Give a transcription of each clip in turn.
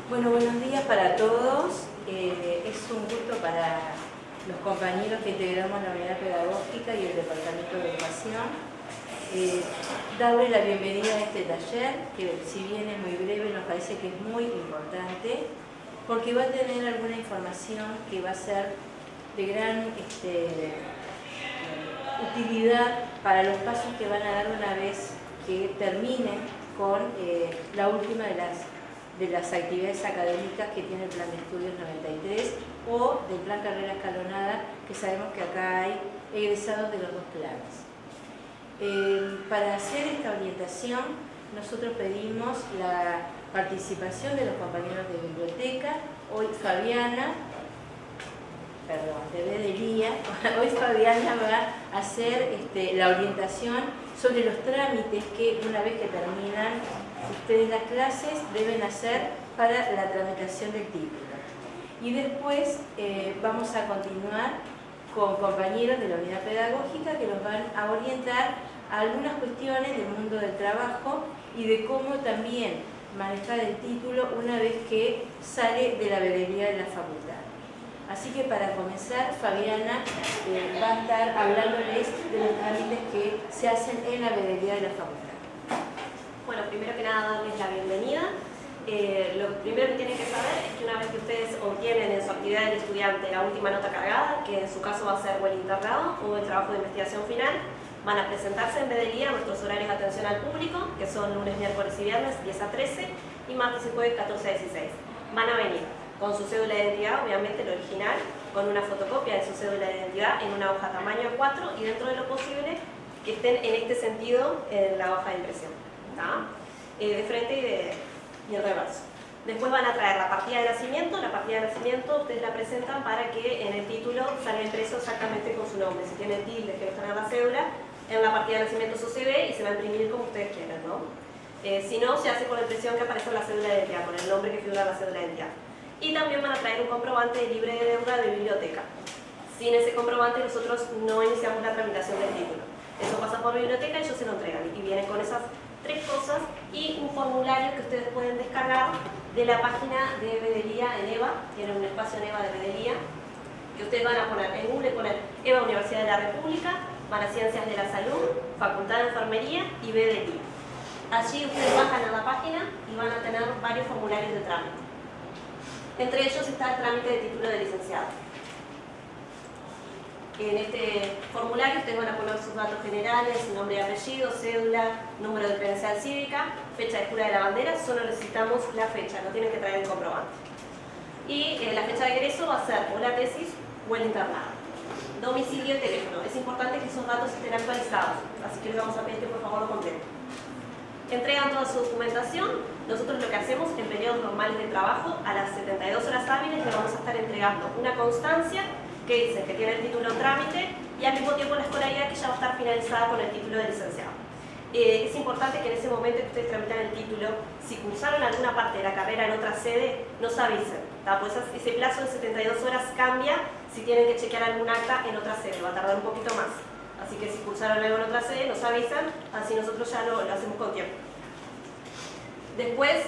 Bueno, buenos días para todos. Es un gusto para los compañeros que integramos la unidad pedagógica y el departamento de educación darle la bienvenida a este taller, que si bien es muy breve, nos parece que es muy importante, porque va a tener alguna información que va a ser de gran utilidad para los pasos que van a dar una vez que terminen con la última de las actividades académicas que tiene el Plan de Estudios 93 o del Plan Carrera Escalonada, que sabemos que acá hay egresados de los dos planes. Para hacer esta orientación, nosotros pedimos la participación de los compañeros de biblioteca. Hoy Fabiana, de Bedelía, hoy Fabiana va a hacer la orientación sobre los trámites que una vez que terminan ustedes las clases deben hacer para la tramitación del título. Y después vamos a continuar con compañeros de la unidad pedagógica que los van a orientar a algunas cuestiones del mundo del trabajo y de cómo también manejar el título una vez que sale de la veeduría de la facultad. Así que para comenzar, Fabiana va a estar hablándoles de los trámites que se hacen en la veeduría de la facultad. Bueno, primero que nada darles la bienvenida. Lo primero que tienen que saber es que una vez que ustedes obtienen en su actividad del estudiante la última nota cargada, que en su caso va a ser o el internado o el trabajo de investigación final, van a presentarse en Bedelía a nuestros horarios de atención al público, que son lunes, miércoles y viernes 10 a 13 y martes y jueves 14 a 16. Van a venir con su cédula de identidad, obviamente el original, con una fotocopia de su cédula de identidad en una hoja tamaño A4 y dentro de lo posible que estén en este sentido en la hoja de impresión, de frente y en reverso. Después van a traer la partida de nacimiento. La partida de nacimiento ustedes la presentan para que en el título salga impreso exactamente con su nombre. Si tienen tildes que no están en la cédula, en la partida de nacimiento eso se ve y se va a imprimir como ustedes quieran, ¿no? Si no, se hace con la impresión que aparece en la cédula de identidad, con el nombre que figura en la cédula de identidad. Y también van a traer un comprobante libre de deuda de biblioteca. Sin ese comprobante nosotros no iniciamos la tramitación del título. Eso pasa por biblioteca y ellos se lo entregan. Y vienen con esas tres cosas y un formulario que ustedes pueden descargar de la página de Bedelía en EVA. Tienen un espacio en EVA de Bedelía que ustedes van a poner en Google, poner EVA Universidad de la República, van a Ciencias de la Salud, Facultad de Enfermería y Bedelía. Allí ustedes bajan a la página y van a tener varios formularios de trámite. Entre ellos está el trámite de título de licenciado. En este formulario ustedes van a poner sus datos generales, su nombre y apellido, cédula, número de credencial cívica, fecha de jura de la bandera. Solo necesitamos la fecha, no tienen que traer el comprobante. Y la fecha de egreso va a ser o la tesis o el internado. Domicilio y teléfono. Es importante que esos datos estén actualizados, así que les vamos a pedir que por favor lo completen. Entregan toda su documentación. Nosotros lo que hacemos en periodos normales de trabajo, a las 72 horas hábiles, le vamos a estar entregando una constancia que dice que tiene el título en trámite y al mismo tiempo la escolaridad que ya va a estar finalizada con el título de licenciado. Es importante que en ese momento que ustedes tramitan el título, si cursaron alguna parte de la carrera en otra sede, nos avisen, pues ese plazo de 72 horas cambia si tienen que chequear algún acta en otra sede, va a tardar un poquito más. Así que si cursaron algo en otra sede, nos avisan, así nosotros ya lo hacemos con tiempo. Después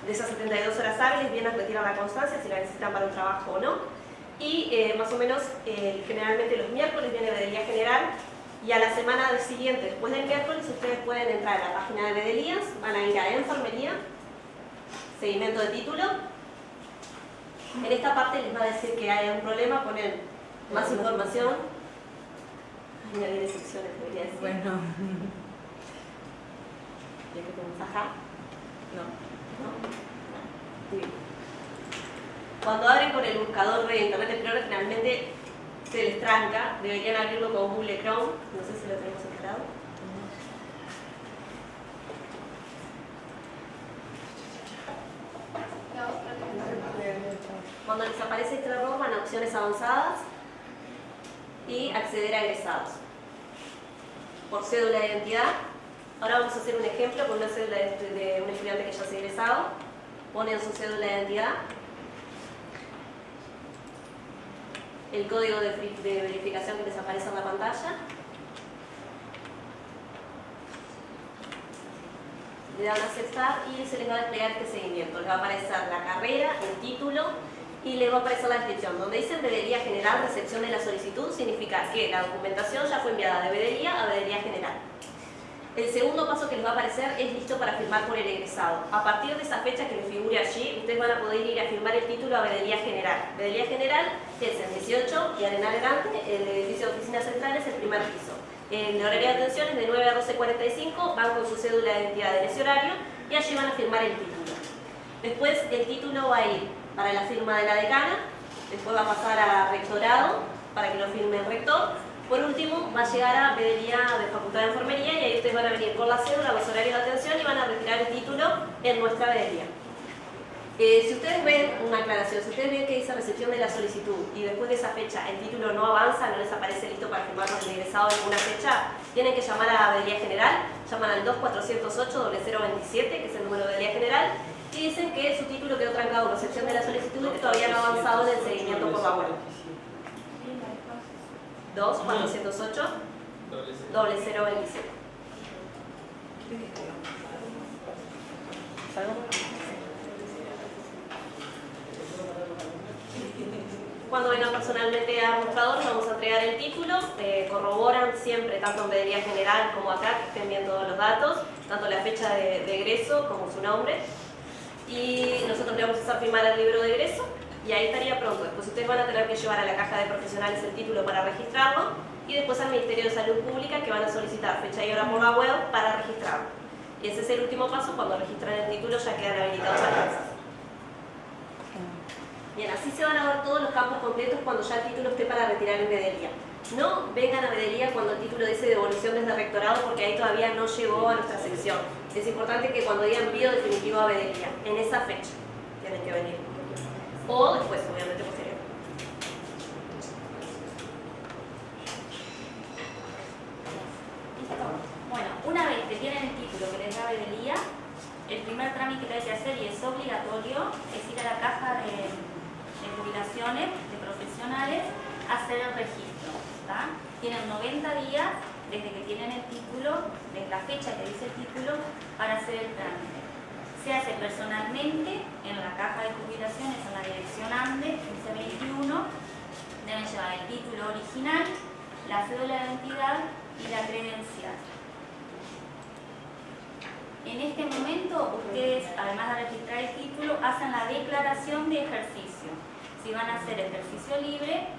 de esas 72 horas hábiles, vienen a retirar la constancia si la necesitan para un trabajo o no. Y más o menos, generalmente los miércoles viene Bedelía General y a la semana siguiente, después del miércoles, ustedes pueden entrar a la página de Bedelías, van a ir a Enfermería, seguimiento de título. En esta parte les va a decir que hay un problema, ponen más información. Hay una ley de secciones, debería decir. Bueno. ¿Ya que tenemos acá? No. Sí. Cuando abren con el buscador de Internet Explorer, generalmente se les tranca. Deberían abrirlo con Google Chrome. No sé si lo tenemos instalado. Cuando les aparece este error, van a opciones avanzadas y acceder a egresados. Por cédula de identidad. Ahora vamos a hacer un ejemplo con una cédula de un estudiante que ya se ha egresado. Ponen su cédula de identidad. El código de verificación que les aparece en la pantalla. le dan a aceptar y se les va a desplegar este seguimiento. Les va a aparecer la carrera, el título y les va a aparecer la descripción. Donde dice Veeduría General, recepción de la solicitud, significa que la documentación ya fue enviada de Veeduría a Veeduría General. El segundo paso que les va a aparecer es listo para firmar por el egresado. A partir de esa fecha que les figure allí, ustedes van a poder ir a firmar el título a Veeduría General. Veeduría General es el 18 y en adelante el edificio de oficinas centrales, el primer piso. El horario de atención es de 9 a 12:45, van con su cédula de identidad en ese horario y allí van a firmar el título. Después el título va a ir para la firma de la decana, después va a pasar a rectorado para que lo firme el rector. Por último, va a llegar a Veeduría de Facultad de Enfermería y ahí ustedes van a venir con la cédula, los horarios de atención y van a retirar el título en nuestra Veeduría. Si ustedes ven una aclaración, si ustedes ven que dice recepción de la solicitud y después de esa fecha el título no avanza, no les aparece listo para firmar con el egresado en ninguna fecha, tienen que llamar a Veeduría General, llaman al 2408-0027, que es el número de Veeduría General, y dicen que su título quedó trancado en recepción de la solicitud y que todavía no ha avanzado en el seguimiento por la web. 2408-0027. Cuando vengan personalmente al mostrador, les vamos a entregar el título, corroboran siempre, tanto en Veeduría General como acá, que estén bien todos los datos, tanto la fecha de egreso como su nombre. Y nosotros le vamos a hacer firmar el libro de egreso y ahí estaría pronto. Después ustedes van a tener que llevar a la caja de profesionales el título para registrarlo y después al Ministerio de Salud Pública, que van a solicitar fecha y hora por la web para registrarlo. Y ese es el último paso. Cuando registran el título ya quedan habilitados a clases. Bien, así se van a ver todos los campos completos cuando ya el título esté para retirar en Veeduría. No vengan a Veeduría cuando el título dice devolución desde rectorado, porque ahí todavía no llegó a nuestra sección. Es importante que cuando diga envío definitivo a Veeduría, en esa fecha tienen que venir. O después, obviamente, posterior. Listo. Bueno, una vez que tienen el título que les da Veeduría, el primer trámite que hay que hacer, y es obligatorio, es ir a la caja de jubilaciones de profesionales a hacer el registro. ¿Tá? Tienen 90 días desde que tienen el título, desde la fecha que dice el título, para hacer el trámite. Se hace personalmente en la caja de jubilaciones, en la dirección ANDE, 1521. Deben llevar el título original, la cédula de identidad y la credencial. En este momento, ustedes, además de registrar el título, hacen la declaración de ejercicio. Si van a hacer ejercicio libre,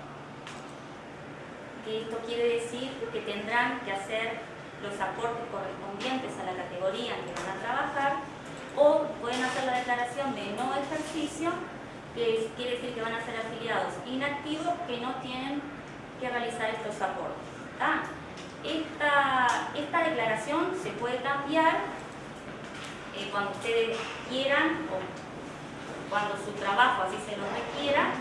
que esto quiere decir que tendrán que hacer los aportes correspondientes a la categoría en que van a trabajar, o pueden hacer la declaración de no ejercicio, que quiere decir que van a ser afiliados inactivos que no tienen que realizar estos aportes. ¿Tá? Esta declaración se puede cambiar cuando ustedes quieran o cuando su trabajo así se lo requiera,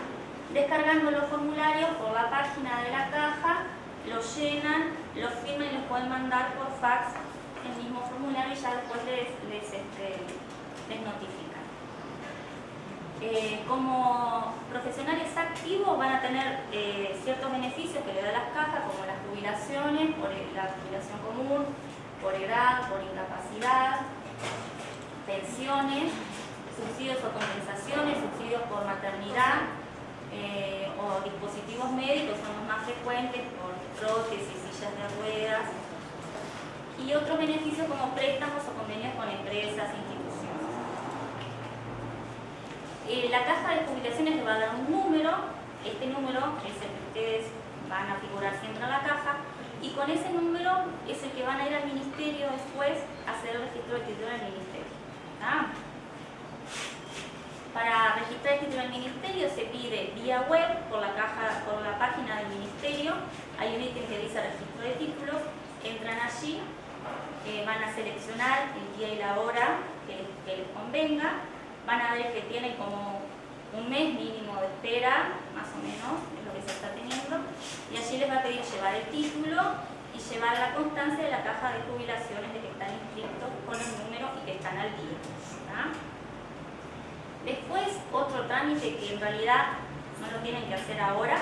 descargando los formularios por la página de la caja, los llenan, los firman y los pueden mandar por fax el mismo formulario y ya después les notifican. Como profesionales activos van a tener ciertos beneficios que le da las cajas, como las jubilaciones, por la jubilación común, por edad, por incapacidad, pensiones, subsidios o compensaciones, subsidios por maternidad o dispositivos médicos son los más frecuentes, por prótesis, sillas de ruedas, y otros beneficios como préstamos o convenios con empresas e instituciones. La caja de jubilaciones les va a dar un número, este número es el que ustedes van a figurar siempre en la caja, y con ese número es el que van a ir al ministerio después a hacer el registro del título del ministerio. ¿Ah? Para registrar el título del ministerio se pide vía web, por la página del ministerio, hay un ítem que dice registro de títulos, entran allí, van a seleccionar el día y la hora que les convenga, van a ver que tienen como un mes mínimo de espera, más o menos, es lo que se está teniendo, y allí les va a pedir llevar el título y llevar la constancia de la caja de jubilaciones de que están inscritos con el número y que están al día. ¿Ah? Después, otro trámite que en realidad no lo tienen que hacer ahora,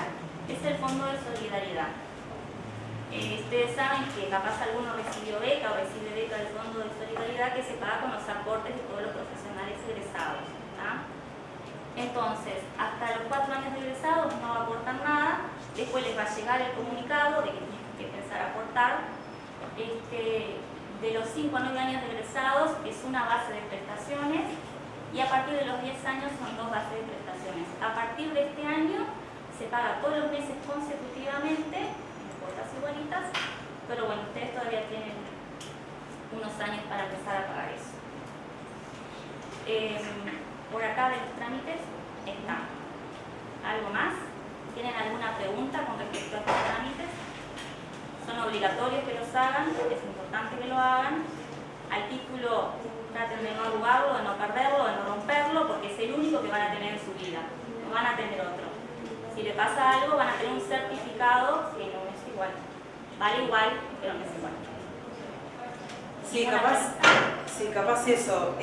es el Fondo de Solidaridad. Ustedes saben que capaz alguno recibió beca o recibe beca del Fondo de Solidaridad que se paga con los aportes de todos los profesionales egresados. Entonces, hasta los 4 años de egresados no aportan nada, después les va a llegar el comunicado de que tienen que pensar aportar. De los 5 a 9 años de egresados es una base de prestaciones y a partir de los 10 años son 2 bases de prestaciones. A partir de este año se paga todos los meses consecutivamente, en cuotas igualitas, pero bueno, ustedes todavía tienen unos años para empezar a pagar eso. Por acá de los trámites está. ¿Algo más? ¿Tienen alguna pregunta con respecto a estos trámites? Son obligatorios que los hagan, es importante que lo hagan. Al título traten de no arrugarlo, de no perderlo, de no romperlo, porque es el único que van a tener en su vida, no van a tener otro. Si le pasa algo van a tener un certificado que no es igual. Vale igual, pero no es igual. Sí, capaz eso.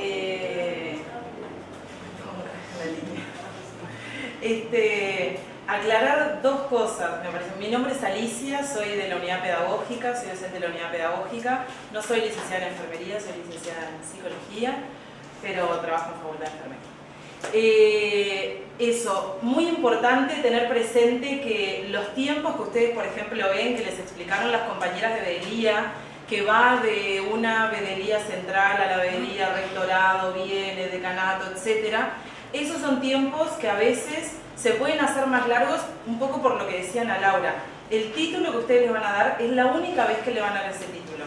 Aclarar 2 cosas, me parece. Mi nombre es Alicia, soy de la unidad pedagógica, soy docente de la unidad pedagógica. No soy licenciada en enfermería, soy licenciada en psicología, pero trabajo en facultad de enfermería. Eso, muy importante tener presente que los tiempos que ustedes, por ejemplo, ven, que les explicaron las compañeras de veeduría, que va de una veeduría central a la veeduría rectorado, viene, decanato, etc. Esos son tiempos que a veces se pueden hacer más largos, un poco por lo que decían a Laura. El título que ustedes les van a dar es la única vez que le van a dar ese título.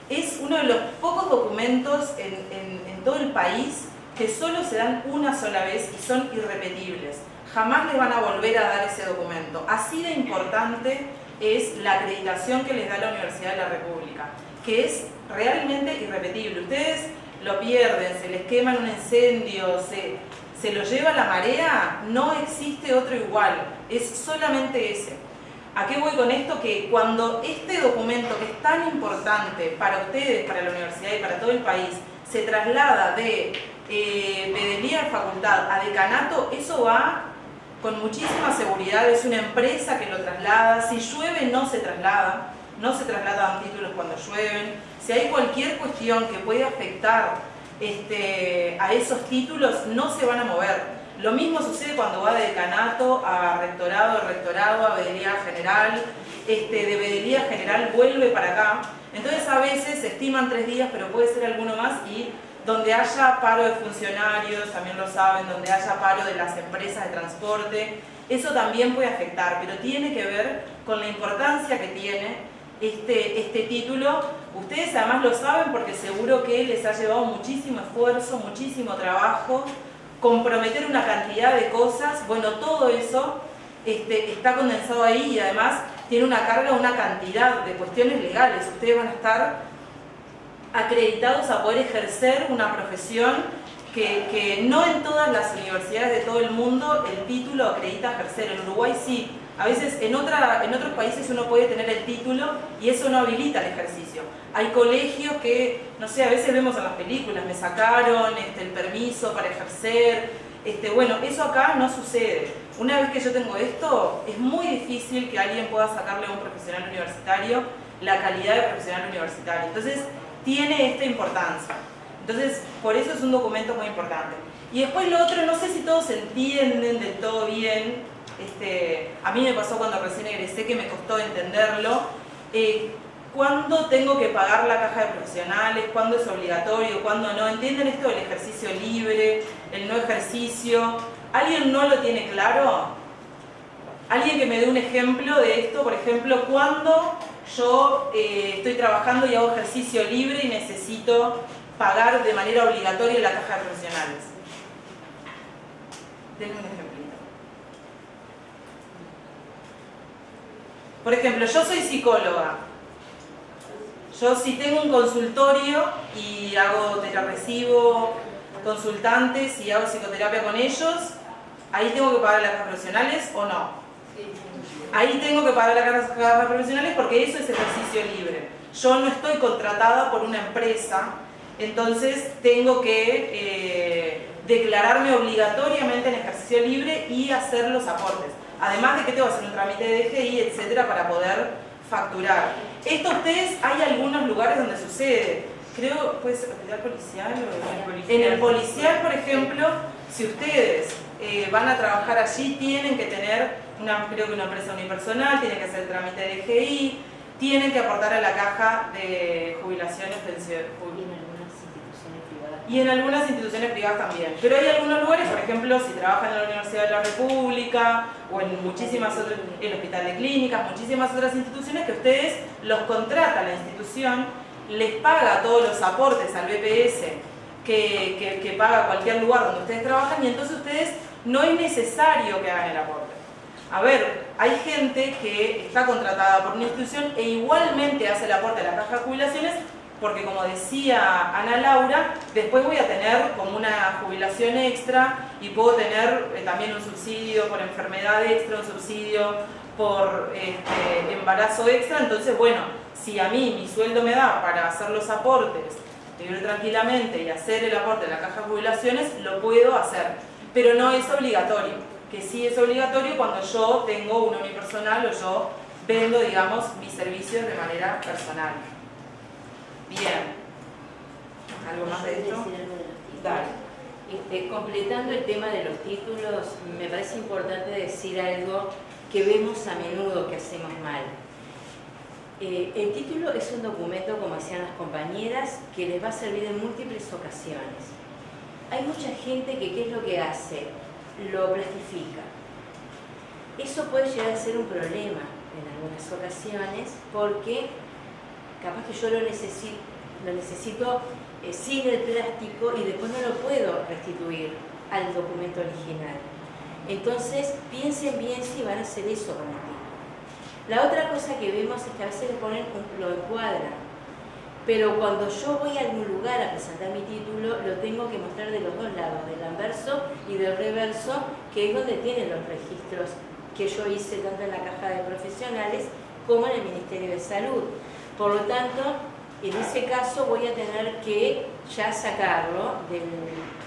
Es uno de los pocos documentos en todo el país que solo se dan una sola vez y son irrepetibles. Jamás les van a volver a dar ese documento. Así de importante es la acreditación que les da la Universidad de la República, que es realmente irrepetible. Ustedes lo pierden, se les quema en un incendio, se lo lleva la marea, no existe otro igual, es solamente ese. ¿A qué voy con esto? Que cuando este documento, que es tan importante para ustedes, para la universidad y para todo el país, se traslada de veeduría de facultad a decanato, eso va con muchísima seguridad, es una empresa que lo traslada. Si llueve no se trasladan títulos cuando llueven. Si hay cualquier cuestión que puede afectar a esos títulos, no se van a mover. Lo mismo sucede cuando va de decanato a rectorado, de rectorado a veeduría general, de veeduría general vuelve para acá. Entonces a veces se estiman 3 días, pero puede ser alguno más, y donde haya paro de funcionarios, también lo saben, donde haya paro de las empresas de transporte, eso también puede afectar, pero tiene que ver con la importancia que tiene este título. Ustedes además lo saben porque seguro que les ha llevado muchísimo esfuerzo, muchísimo trabajo, comprometer una cantidad de cosas. Bueno, todo eso está condensado ahí y además tiene una carga, una cantidad de cuestiones legales. Ustedes van a estar acreditados a poder ejercer una profesión que no en todas las universidades de todo el mundo el título acredita ejercer. En Uruguay sí. A veces en otros países uno puede tener el título y eso no habilita el ejercicio. Hay colegios que, no sé, a veces vemos en las películas, me sacaron el permiso para ejercer. Bueno, eso acá no sucede. Una vez que yo tengo esto, es muy difícil que alguien pueda sacarle a un profesional universitario la calidad de profesional universitario. Entonces, tiene esta importancia. Entonces, por eso es un documento muy importante. Y después lo otro, no sé si todos entienden del todo bien. A mí me pasó cuando recién egresé que me costó entenderlo. ¿Cuándo tengo que pagar la caja de profesionales? ¿Cuándo es obligatorio? ¿Cuándo no? ¿Entienden esto del ejercicio libre? ¿El no ejercicio? ¿Alguien no lo tiene claro? ¿Alguien que me dé un ejemplo de esto? Por ejemplo, ¿cuándo yo estoy trabajando y hago ejercicio libre y necesito pagar de manera obligatoria la caja de profesionales? Denme un ejemplito. Por ejemplo, yo soy psicóloga. Yo si tengo un consultorio y recibo consultantes y hago psicoterapia con ellos, ¿ahí tengo que pagar las cajas profesionales o no? Ahí tengo que pagar las cajas profesionales porque eso es ejercicio libre. Yo no estoy contratada por una empresa, entonces tengo que declararme obligatoriamente en ejercicio libre y hacer los aportes. Además de que tengo que hacer un trámite de DGI, etcétera, para poder facturar. Esto ustedes, hay algunos lugares donde sucede. Creo, ¿puede ser hospital policial? En el policial, por ejemplo, si ustedes van a trabajar allí, tienen que tener, creo que una empresa unipersonal, tienen que hacer el trámite de GI, tienen que aportar a la caja de jubilaciones, pensiones. Y en algunas instituciones privadas también. Pero hay algunos lugares, por ejemplo, si trabajan en la Universidad de la República o en muchísimas otras, el Hospital de Clínicas, muchísimas otras instituciones que ustedes los contrata la institución, les paga todos los aportes al BPS que paga cualquier lugar donde ustedes trabajan y entonces ustedes no es necesario que hagan el aporte. A ver, hay gente que está contratada por una institución e igualmente hace el aporte a la caja de jubilaciones porque, como decía Ana Laura, después voy a tener como una jubilación extra y puedo tener también un subsidio por enfermedad extra, un subsidio por embarazo extra. Entonces, bueno, si a mí mi sueldo me da para hacer los aportes, vivir tranquilamente y hacer el aporte a la caja de jubilaciones, lo puedo hacer. Pero no es obligatorio, que sí es obligatorio cuando yo tengo una unipersonal o yo vendo, digamos, mis servicios de manera personal. Bien. ¿Algo más de esto? Dale. Completando el tema de los títulos, me parece importante decir algo que vemos a menudo que hacemos mal. El título es un documento, como decían las compañeras, que les va a servir en múltiples ocasiones. Hay mucha gente que, ¿qué es lo que hace? Lo plastifica. Eso puede llegar a ser un problema en algunas ocasiones porque capaz que yo lo necesito sin el plástico y después no lo puedo restituir al documento original. Entonces, piensen bien si van a hacer eso con el título. La otra cosa que vemos es que a veces le ponen lo encuadran, pero cuando yo voy a algún lugar a presentar mi título, lo tengo que mostrar de los dos lados, del anverso y del reverso, que es donde tienen los registros que yo hice tanto en la caja de profesionales como en el Ministerio de Salud. Por lo tanto, en ese caso voy a tener que ya sacarlo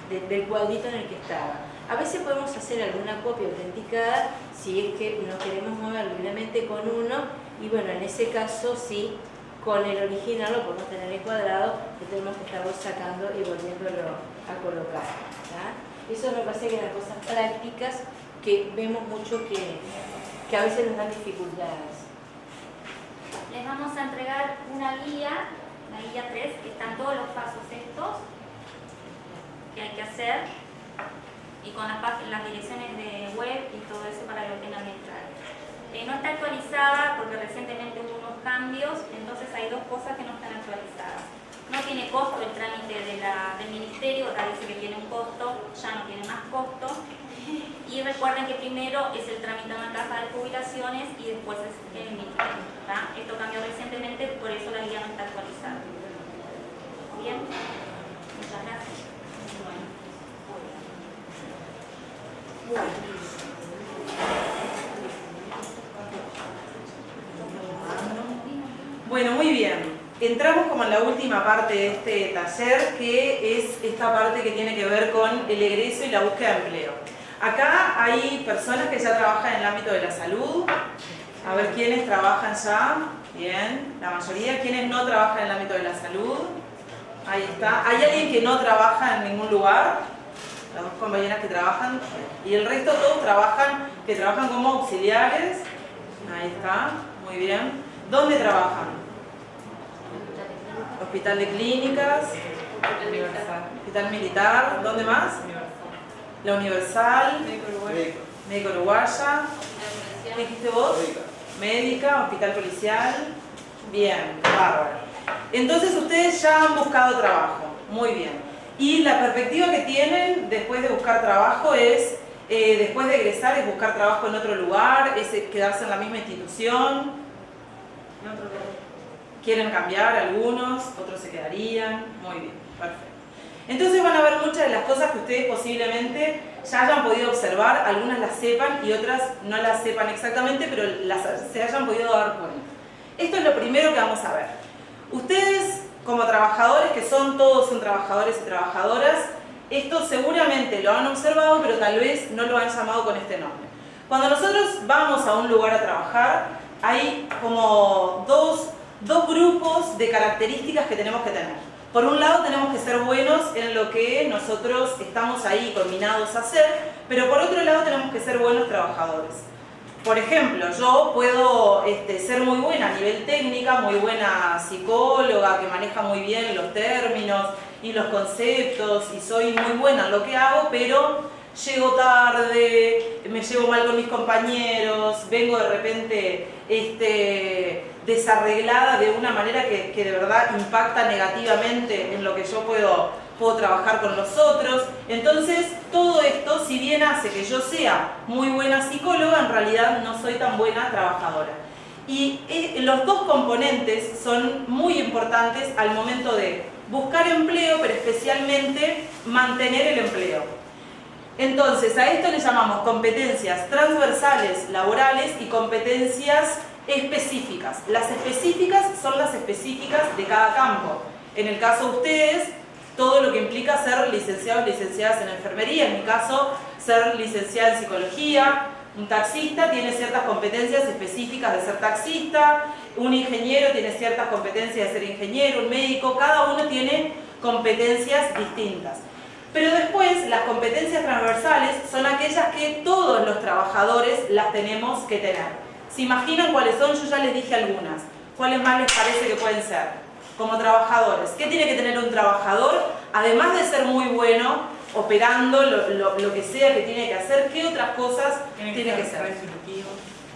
del cuadrito en el que estaba. A veces podemos hacer alguna copia autenticada si es que nos queremos mover libremente con uno y bueno, en ese caso sí, con el original lo podemos tener encuadrado, que tenemos que estarlo sacando y volviéndolo a colocar. ¿tá? Eso me parece que eran cosas prácticas que vemos mucho que a veces nos dan dificultades. Les vamos a entregar una guía, la guía 3, que están todos los pasos estos que hay que hacer y con las direcciones de web y todo eso para que lo tengan bien claro. No está actualizada porque recientemente hubo unos cambios, entonces hay dos cosas que no están actualizadas. No tiene costo el trámite del ministerio, acá dice que tiene un costo, ya no tiene más costo. Y recuerden que primero es el trámite en la caja de jubilaciones y después es el ministerio. Esto cambió recientemente, por eso la guía no está actualizada. Bien, muchas gracias. Bueno, muy bien. Entramos como en la última parte de este taller, que es esta parte que tiene que ver con el egreso y la búsqueda de empleo. Acá hay personas que ya trabajan en el ámbito de la salud. A ver, ¿quiénes trabajan ya? Bien, la mayoría. ¿Quiénes no trabajan en el ámbito de la salud? Ahí está. ¿Hay alguien que no trabaja en ningún lugar? Las dos compañeras que trabajan. Y el resto todos que trabajan como auxiliares. Ahí está, muy bien. ¿Dónde trabajan? Hospital de Clínicas, Hospital Militar, ¿dónde más? La Universal, Médico Uruguaya, ¿qué dijiste vos? Médica, Hospital Policial, bien, bárbaro. Entonces ustedes ya han buscado trabajo, muy bien. Y la perspectiva que tienen después de buscar trabajo es, después de egresar, es buscar trabajo en otro lugar, es quedarse en la misma institución. ¿Quieren cambiar algunos? Otros se quedarían. Muy bien, perfecto. Entonces van a ver muchas de las cosas que ustedes posiblemente ya hayan podido observar, algunas las sepan y otras no las sepan exactamente, pero se hayan podido dar cuenta. Esto es lo primero que vamos a ver. Ustedes, como trabajadores, que todos son trabajadores y trabajadoras, esto seguramente lo han observado, pero tal vez no lo han llamado con este nombre. Cuando nosotros vamos a un lugar a trabajar, hay como dos grupos de características que tenemos que tener. Por un lado tenemos que ser buenos en lo que nosotros estamos ahí combinados a hacer, pero por otro lado tenemos que ser buenos trabajadores. Por ejemplo, yo puedo ser muy buena a nivel técnica, muy buena psicóloga, que maneja muy bien los términos y los conceptos, y soy muy buena en lo que hago, pero llego tarde, me llevo mal con mis compañeros, vengo de repente desarreglada de una manera que de verdad impacta negativamente en lo que yo puedo trabajar con los otros. Entonces, todo esto, si bien hace que yo sea muy buena psicóloga, en realidad no soy tan buena trabajadora. Y los dos componentes son muy importantes al momento de buscar empleo, pero especialmente mantener el empleo. Entonces, a esto le llamamos competencias transversales laborales y competencias específicas. Las específicas son las específicas de cada campo. En el caso de ustedes, todo lo que implica ser licenciados o licenciadas en enfermería, en mi caso, ser licenciada en psicología. Un taxista tiene ciertas competencias específicas de ser taxista, un ingeniero tiene ciertas competencias de ser ingeniero, un médico, cada uno tiene competencias distintas. Pero después, las competencias transversales son aquellas que todos los trabajadores las tenemos que tener. ¿Se imaginan cuáles son? Yo ya les dije algunas. ¿Cuáles más les parece que pueden ser? Como trabajadores. ¿Qué tiene que tener un trabajador? Además de ser muy bueno, operando lo que sea que tiene que hacer, ¿qué otras cosas tiene que ser? Resolutivo.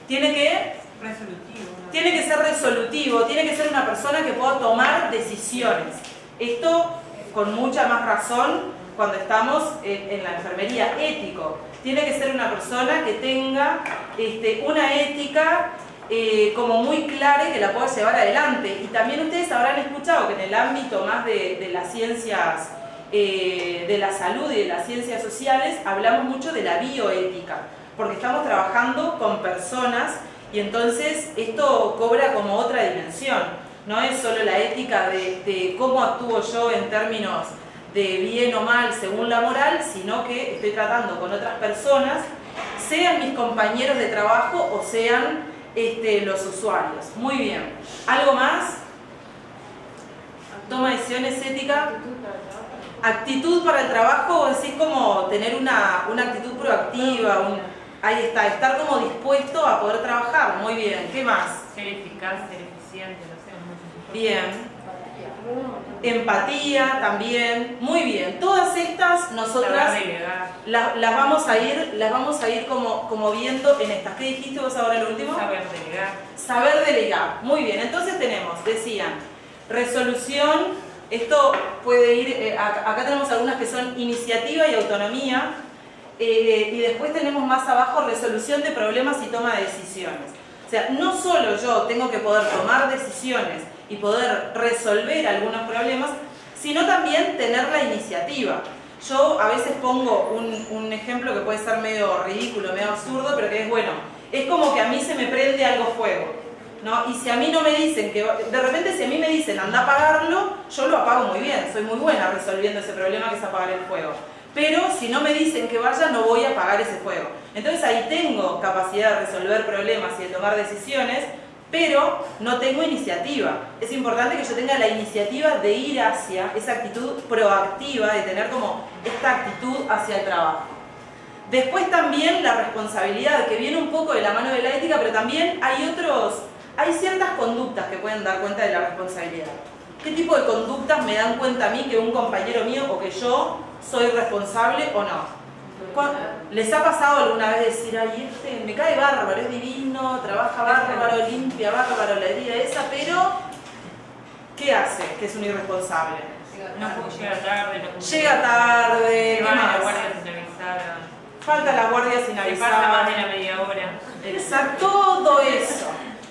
¿Tiene que? Resolutivo. ¿No? Tiene que ser resolutivo, tiene que ser una persona que pueda tomar decisiones. Esto con mucha más razón cuando estamos en la enfermería. Ético. Tiene que ser una persona que tenga una ética como muy clara y que la pueda llevar adelante. Y también ustedes habrán escuchado que en el ámbito más de las ciencias de la salud y de las ciencias sociales hablamos mucho de la bioética, porque estamos trabajando con personas y entonces esto cobra como otra dimensión. No es solo la ética de cómo actúo yo en términos de bien o mal según la moral, sino que estoy tratando con otras personas, sean mis compañeros de trabajo o sean los usuarios. Muy bien. ¿Algo más? Toma de decisiones ética. Actitud para el trabajo, así como tener una actitud proactiva, ahí está, estar como dispuesto a poder trabajar. Muy bien. ¿Qué más? Ser eficaz, ser eficiente, no sé, muchas cosas. Bien. Empatía también. Muy bien. Todas estas nosotras las vamos a ir como viendo en estas. ¿Qué dijiste vos ahora lo último? Saber delegar. Saber delegar. Muy bien. Entonces tenemos, decían, resolución. Esto puede ir, acá tenemos algunas que son iniciativa y autonomía. Y después tenemos más abajo resolución de problemas y toma de decisiones. O sea, no solo yo tengo que poder tomar decisiones y poder resolver algunos problemas, sino también tener la iniciativa. Yo a veces pongo un ejemplo que puede ser medio ridículo, medio absurdo, pero que es bueno. Es como que a mí se me prende algo fuego, ¿no? Y si a mí no me dicen que, de repente si a mí me dicen anda a apagarlo, yo lo apago muy bien, soy muy buena resolviendo ese problema que es apagar el fuego. Pero si no me dicen que vaya, no voy a apagar ese fuego. Entonces ahí tengo capacidad de resolver problemas y de tomar decisiones, pero no tengo iniciativa. Es importante que yo tenga la iniciativa de ir hacia esa actitud proactiva, de tener como esta actitud hacia el trabajo. Después también la responsabilidad, que viene un poco de la mano de la ética, pero también hay ciertas conductas que pueden dar cuenta de la responsabilidad. ¿Qué tipo de conductas me dan cuenta a mí que un compañero mío o que yo soy responsable o no? ¿Les ha pasado alguna vez decir, ay, me cae bárbaro, es divino, trabaja bárbaro, limpia bárbaro la herida esa, pero ¿qué hace que es un irresponsable? No puedo llegar tarde, no puedo Llega tarde, se ¿qué van a la más? guardia sin avisar. Falta la guardia sin Se avisar. pasa más de la media hora. Exacto,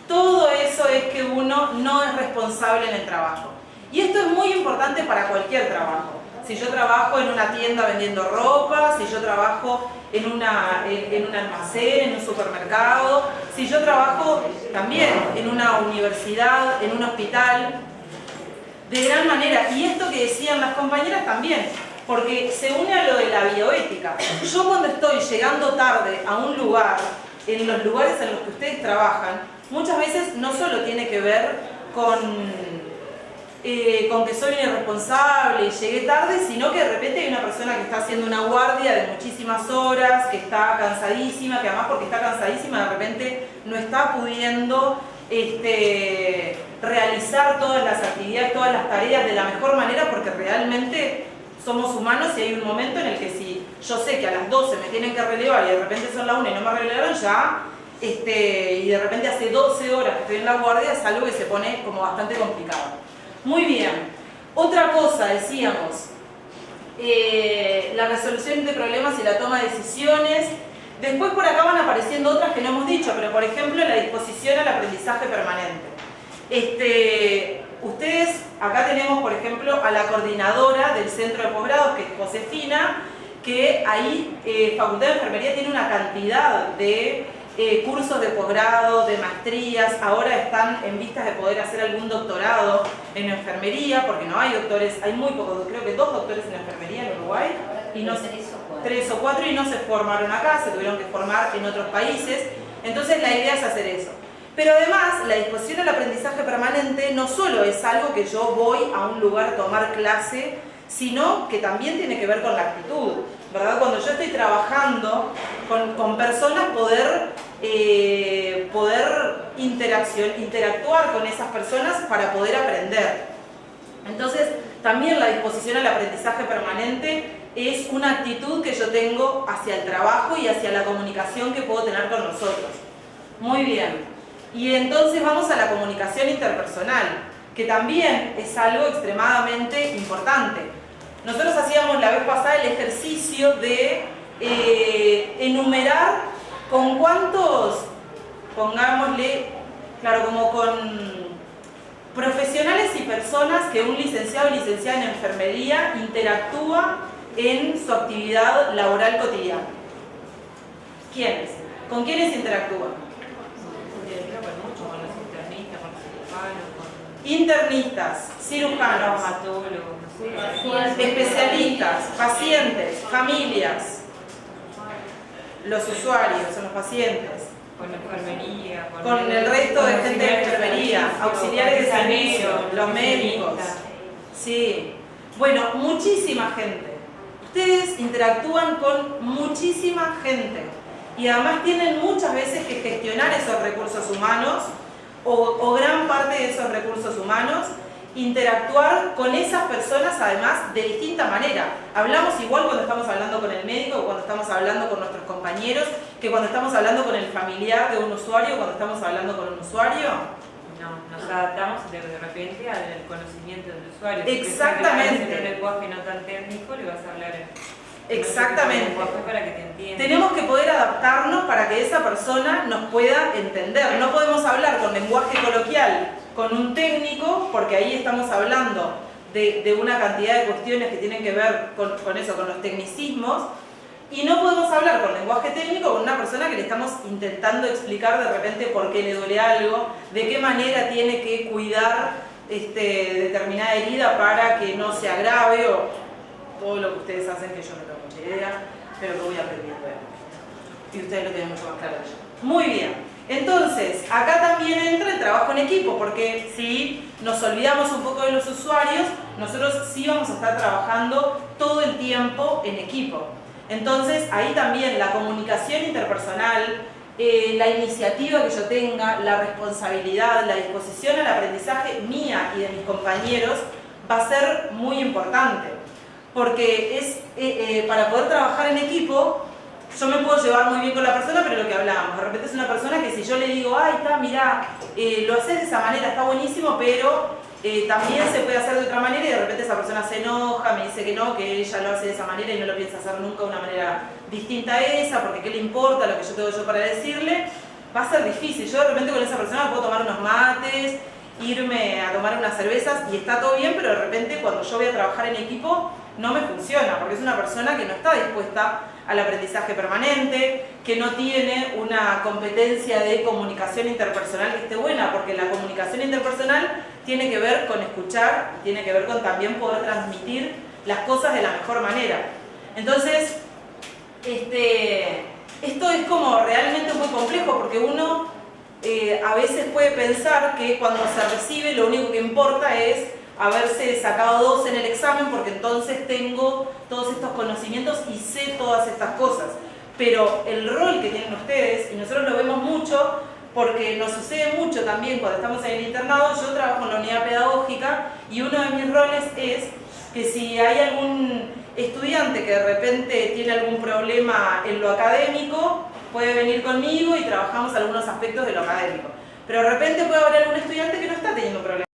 todo eso es que uno no es responsable en el trabajo. Y esto es muy importante para cualquier trabajo. Si yo trabajo en una tienda vendiendo ropa, si yo trabajo en un almacén, en un supermercado, si yo trabajo también en una universidad, en un hospital, de gran manera. Y esto que decían las compañeras también, porque se une a lo de la bioética. Yo cuando estoy llegando tarde a un lugar, en los lugares en los que ustedes trabajan, muchas veces no solo tiene que ver con que soy un irresponsable y llegué tarde, sino que de repente hay una persona que está haciendo una guardia de muchísimas horas, que está cansadísima, que además porque está cansadísima de repente no está pudiendo realizar todas las actividades, todas las tareas de la mejor manera, porque realmente somos humanos y hay un momento en el que si yo sé que a las 12 me tienen que relevar y de repente son las 1 y no me relevaron ya, y de repente hace 12 horas que estoy en la guardia, es algo que se pone como bastante complicado. Muy bien. Otra cosa, decíamos, la resolución de problemas y la toma de decisiones. Después por acá van apareciendo otras que no hemos dicho, pero por ejemplo la disposición al aprendizaje permanente. Ustedes, acá tenemos por ejemplo a la coordinadora del centro de posgrados, que es Josefina, que ahí Facultad de Enfermería tiene una cantidad de cursos de posgrado, de maestrías, ahora están en vistas de poder hacer algún doctorado en enfermería, porque no hay doctores, hay muy pocos, creo que 2 doctores en enfermería en Uruguay, y no, 3 o 4 y no se formaron acá, se tuvieron que formar en otros países, entonces la idea es hacer eso. Pero además, la disposición al aprendizaje permanente no solo es algo que yo voy a un lugar a tomar clase, sino que también tiene que ver con la actitud, ¿verdad? Cuando yo estoy trabajando con personas, poder interactuar con esas personas para poder aprender. Entonces, también la disposición al aprendizaje permanente es una actitud que yo tengo hacia el trabajo y hacia la comunicación que puedo tener con nosotros. Muy bien. Y entonces vamos a la comunicación interpersonal, que también es algo extremadamente importante. Nosotros hacíamos la vez pasada el ejercicio de enumerar con cuántos, pongámosle, claro, como con profesionales y personas que un licenciado o licenciada en enfermería interactúa en su actividad laboral cotidiana. ¿Quiénes? ¿Con quiénes interactúan? Internistas, cirujanos, especialistas, pacientes, familias, los usuarios, son los pacientes, con la enfermería, con el resto de gente de enfermería, auxiliares de servicio, los médicos. Sí, bueno, muchísima gente. Ustedes interactúan con muchísima gente y además tienen muchas veces que gestionar esos recursos humanos o gran parte de esos recursos humanos, interactuar con esas personas además de distinta manera. Hablamos igual cuando estamos hablando con el médico o cuando estamos hablando con nuestros compañeros que cuando estamos hablando con el familiar de un usuario o cuando estamos hablando con un usuario. No, nos adaptamos de repente al conocimiento del usuario. Exactamente. Si en un lenguaje no tan técnico le vas a hablar Exactamente. para que te entienda. Tenemos que poder adaptarnos para que esa persona nos pueda entender. No podemos hablar con lenguaje coloquial con un técnico, porque ahí estamos hablando de una cantidad de cuestiones que tienen que ver con eso, con los tecnicismos, y no podemos hablar con lenguaje técnico con una persona que le estamos intentando explicar de repente por qué le duele algo, de qué manera tiene que cuidar determinada herida para que no se agrave, o todo lo que ustedes hacen que yo no tengo mucha idea, pero que voy aprendiendo. Y ustedes lo tienen mucho más claro que yo. Muy bien. Entonces, acá también entra el trabajo en equipo, porque si nos olvidamos un poco de los usuarios, nosotros sí vamos a estar trabajando todo el tiempo en equipo. Entonces, ahí también la comunicación interpersonal, la iniciativa que yo tenga, la responsabilidad, la disposición al aprendizaje mía y de mis compañeros va a ser muy importante. Porque es para poder trabajar en equipo, yo me puedo llevar muy bien con la persona, pero lo que hablábamos, de repente es una persona que si yo le digo, ay, está, mirá, lo haces de esa manera, está buenísimo, pero también se puede hacer de otra manera, y de repente esa persona se enoja, me dice que no, que ella lo hace de esa manera y no lo piensa hacer nunca de una manera distinta a esa, porque qué le importa lo que yo tengo para decirle, va a ser difícil. Yo de repente con esa persona puedo tomar unos mates, irme a tomar unas cervezas y está todo bien, pero de repente cuando yo voy a trabajar en equipo no me funciona, porque es una persona que no está dispuesta al aprendizaje permanente, que no tiene una competencia de comunicación interpersonal que esté buena, porque la comunicación interpersonal tiene que ver con escuchar y tiene que ver con también poder transmitir las cosas de la mejor manera. Entonces, esto es como realmente muy complejo, porque uno a veces puede pensar que cuando se recibe lo único que importa es haberse sacado 2 en el examen porque entonces tengo todos estos conocimientos y sé todas estas cosas. Pero el rol que tienen ustedes, y nosotros lo vemos mucho porque nos sucede mucho también cuando estamos en el internado, yo trabajo en la unidad pedagógica y uno de mis roles es que si hay algún estudiante que de repente tiene algún problema en lo académico, puede venir conmigo y trabajamos algunos aspectos de lo académico. Pero de repente puede haber algún estudiante que no está teniendo problemas,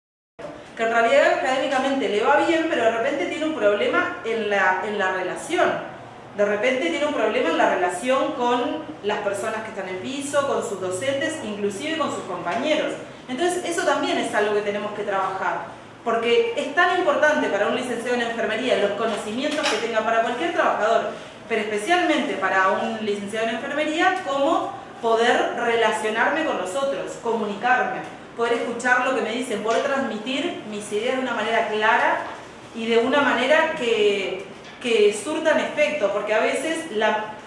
que en realidad académicamente le va bien, pero de repente tiene un problema en la relación. De repente tiene un problema en la relación con las personas que están en piso, con sus docentes, inclusive con sus compañeros. Entonces eso también es algo que tenemos que trabajar, porque es tan importante para un licenciado en enfermería los conocimientos que tenga para cualquier trabajador, pero especialmente para un licenciado en enfermería, como poder relacionarme con los otros, comunicarme, poder escuchar lo que me dicen, poder transmitir mis ideas de una manera clara y de una manera que surtan efecto, porque a veces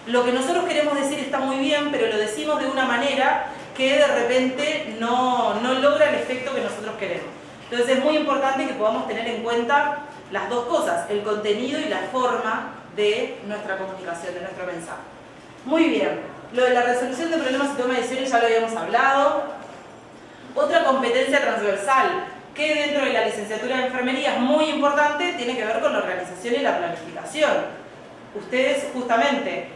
lo que nosotros queremos decir está muy bien, pero lo decimos de una manera que de repente no logra el efecto que nosotros queremos. Entonces es muy importante que podamos tener en cuenta las dos cosas, el contenido y la forma de nuestra comunicación, de nuestro mensaje. Muy bien, lo de la resolución de problemas y toma de decisiones ya lo habíamos hablado. Otra competencia transversal que dentro de la licenciatura de enfermería es muy importante, tiene que ver con la organización y la planificación. Ustedes justamente,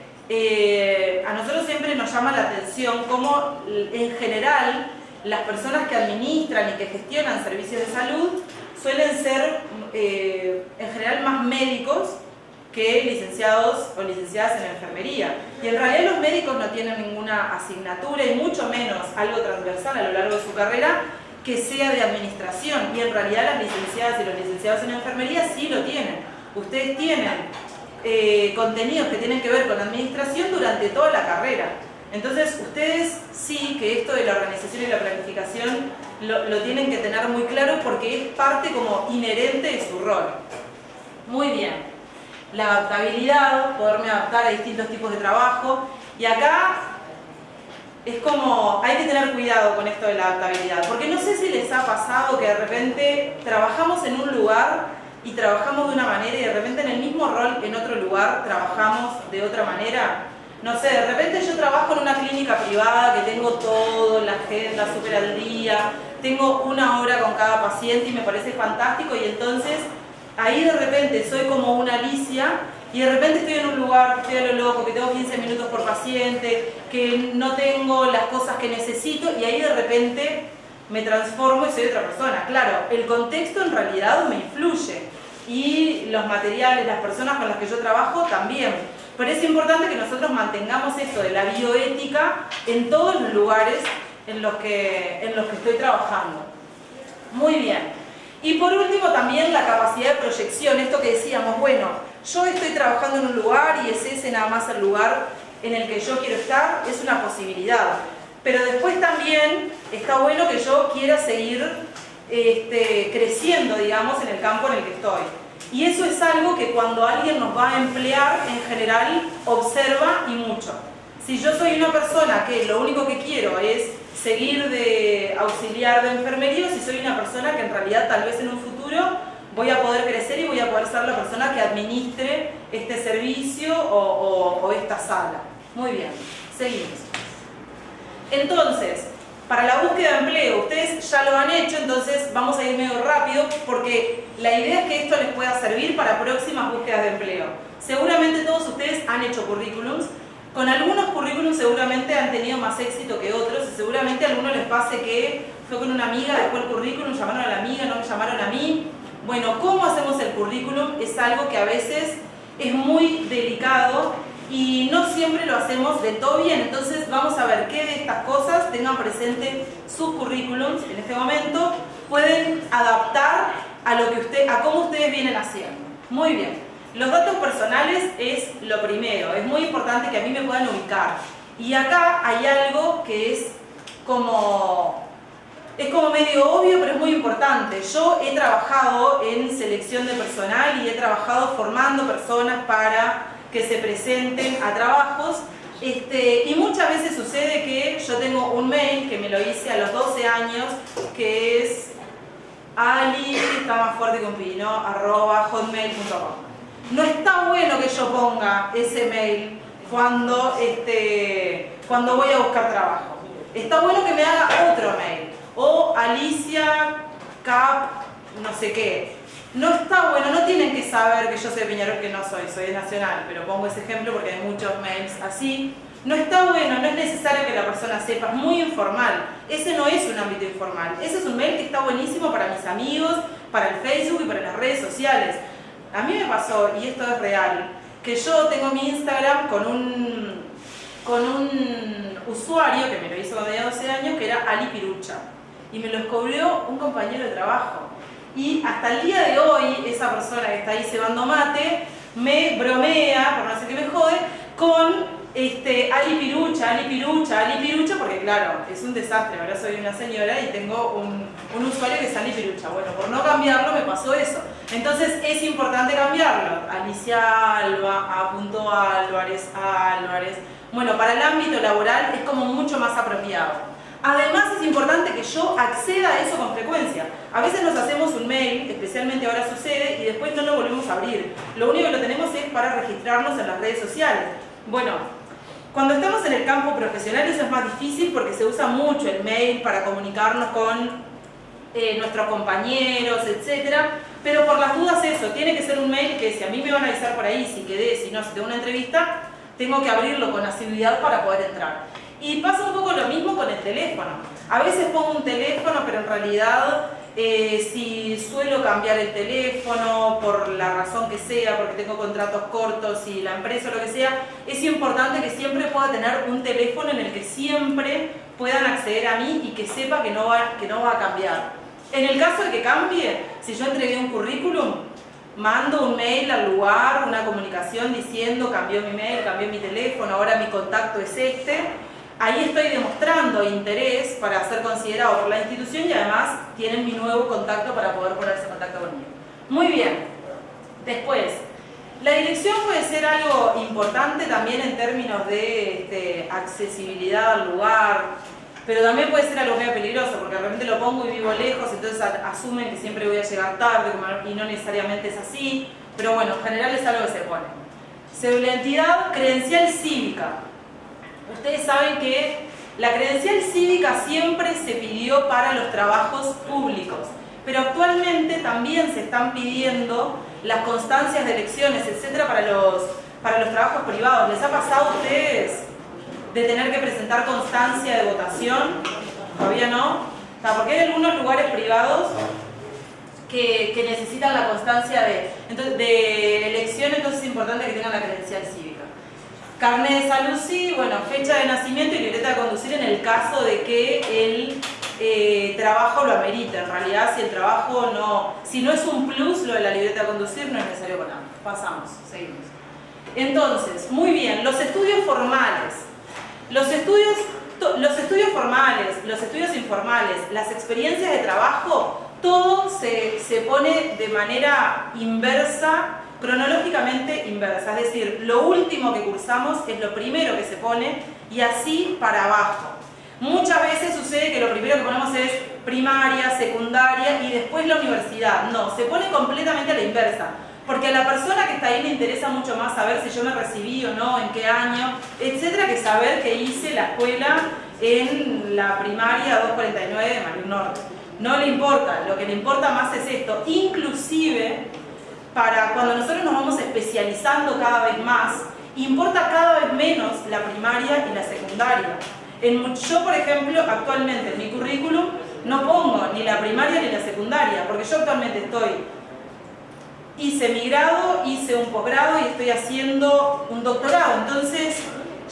a nosotros siempre nos llama la atención cómo en general las personas que administran y que gestionan servicios de salud suelen ser en general más médicos que licenciados o licenciadas en enfermería. Y en realidad los médicos no tienen ninguna asignatura y mucho menos algo transversal a lo largo de su carrera que sea de administración, y en realidad las licenciadas y los licenciados en enfermería sí lo tienen. Ustedes tienen contenidos que tienen que ver con administración durante toda la carrera. Entonces ustedes sí que esto de la organización y la planificación lo tienen que tener muy claro porque es parte como inherente de su rol. Muy bien. La adaptabilidad, poderme adaptar a distintos tipos de trabajo, y acá es como, hay que tener cuidado con esto de la adaptabilidad, porque no sé si les ha pasado que de repente trabajamos en un lugar y trabajamos de una manera y de repente en el mismo rol en otro lugar trabajamos de otra manera. No sé, de repente yo trabajo en una clínica privada que tengo toda la agenda súper al día, tengo 1 hora con cada paciente y me parece fantástico, y entonces ahí de repente soy como una Alicia y de repente estoy en un lugar que estoy a lo loco, que tengo 15 minutos por paciente, que no tengo las cosas que necesito, y ahí de repente me transformo y soy otra persona. Claro, el contexto en realidad me influye y los materiales, las personas con las que yo trabajo también. Pero es importante que nosotros mantengamos esto de la bioética en todos los lugares en los que estoy trabajando. Muy bien. Y por último también la capacidad de proyección, esto que decíamos, bueno, yo estoy trabajando en un lugar y es ese nada más el lugar en el que yo quiero estar, es una posibilidad. Pero después también está bueno que yo quiera seguir creciendo, digamos, en el campo en el que estoy. Y eso es algo que cuando alguien nos va a emplear, en general, observa y mucho. Si yo soy una persona que lo único que quiero es seguir de auxiliar de enfermería, si soy una persona que en realidad tal vez en un futuro voy a poder crecer y voy a poder ser la persona que administre este servicio o esta sala. Muy bien, seguimos. Entonces, para la búsqueda de empleo, ustedes ya lo han hecho, entonces vamos a ir medio rápido porque la idea es que esto les pueda servir para próximas búsquedas de empleo. Seguramente todos ustedes han hecho currículums. Con algunos currículums seguramente han tenido más éxito que otros, y seguramente a algunos les pase que fue con una amiga, después el currículum, llamaron a la amiga, no me llamaron a mí. Bueno, ¿cómo hacemos el currículum? Es algo que a veces es muy delicado y no siempre lo hacemos de todo bien. Entonces vamos a ver qué de estas cosas, tengan presente sus currículums en este momento, pueden adaptar a cómo ustedes vienen haciendo. Muy bien. Los datos personales es lo primero, es muy importante que a mí me puedan ubicar. Y acá hay algo que es como medio obvio, pero es muy importante. Yo he trabajado en selección de personal y he trabajado formando personas para que se presenten a trabajos, Y muchas veces sucede que yo tengo un mail que me lo hice a los 12 años, que es ali, está más fuerte que un pino, @hotmail.com. No está bueno que yo ponga ese mail cuando voy a buscar trabajo. Está bueno que me haga otro mail, o Alicia Cap, no sé qué. No está bueno, no tienen que saber que yo soy de Peñarol, que no soy de Nacional, pero pongo ese ejemplo porque hay muchos mails así. No está bueno, no es necesario que la persona sepa, es muy informal. Ese no es un ámbito informal. Ese es un mail que está buenísimo para mis amigos, para el Facebook y para las redes sociales. A mí me pasó, y esto es real, que yo tengo mi Instagram con un usuario que me lo hizo cuando tenía 12 años, que era Ali Pirucha. Y me lo descubrió un compañero de trabajo. Y hasta el día de hoy, esa persona que está ahí cebando mate, me bromea, por no sé qué me jode, con Ali Pirucha, porque claro, es un desastre. Ahora soy una señora y tengo un usuario que es Ali Pirucha. Bueno, por no cambiarlo me pasó eso. Entonces es importante cambiarlo. Alicia Alba, A.Álvarez, Álvarez. Bueno, para el ámbito laboral es como mucho más apropiado. Además es importante que yo acceda a eso con frecuencia. A veces nos hacemos un mail, especialmente ahora sucede, y después no lo volvemos a abrir. Lo único que lo tenemos es para registrarnos en las redes sociales. Bueno, cuando estamos en el campo profesional eso es más difícil porque se usa mucho el mail para comunicarnos con nuestros compañeros, etc. Pero por las dudas eso, tiene que ser un mail que si a mí me van a avisar por ahí, si tengo una entrevista, tengo que abrirlo con asiduidad para poder entrar. Y pasa un poco lo mismo con el teléfono. A veces pongo un teléfono, pero en realidad si suelo cambiar el teléfono por la razón que sea, porque tengo contratos cortos y la empresa o lo que sea, es importante que siempre pueda tener un teléfono en el que siempre puedan acceder a mí y que sepa que no va a cambiar. En el caso de que cambie, si yo entregué un currículum, mando un mail al lugar, una comunicación diciendo cambió mi mail, cambió mi teléfono, ahora mi contacto es este. Ahí estoy demostrando interés para ser considerado por la institución y además tienen mi nuevo contacto para poder ponerse en contacto conmigo. Muy bien. Después, la dirección puede ser algo importante también en términos de accesibilidad al lugar, pero también puede ser algo medio peligroso porque de repente lo pongo y vivo lejos, entonces asumen que siempre voy a llegar tarde y no necesariamente es así, pero bueno, en general es algo que se pone. Seguridad, identidad, credencial cívica. Ustedes saben que la credencial cívica siempre se pidió para los trabajos públicos, pero actualmente también se están pidiendo las constancias de elecciones, etcétera, para los trabajos privados. ¿Les ha pasado a ustedes de tener que presentar constancia de votación? ¿Todavía no? Porque hay algunos lugares privados que necesitan la constancia de elección, entonces es importante que tengan la credencial cívica. Carnet de salud sí, bueno, fecha de nacimiento y libreta de conducir en el caso de que el trabajo lo amerite. En realidad, si no es un plus lo de la libreta de conducir, no es necesario con nada. Pasamos, seguimos. Entonces, muy bien, los estudios formales. Los estudios formales, los estudios informales, las experiencias de trabajo, todo se pone de manera inversa, cronológicamente inversa, es decir, lo último que cursamos es lo primero que se pone y así para abajo. Muchas veces sucede que lo primero que ponemos es primaria, secundaria y después la universidad. No, se pone completamente a la inversa, porque a la persona que está ahí le interesa mucho más saber si yo me recibí o no, en qué año, etcétera, que saber que hice la escuela en la primaria 249 de María Norte. No le importa, lo que le importa más es esto, inclusive para cuando nosotros nos vamos especializando cada vez más, importa cada vez menos la primaria y la secundaria. Yo, por ejemplo, actualmente en mi currículum no pongo ni la primaria ni la secundaria, porque yo actualmente hice mi grado, hice un posgrado y estoy haciendo un doctorado, entonces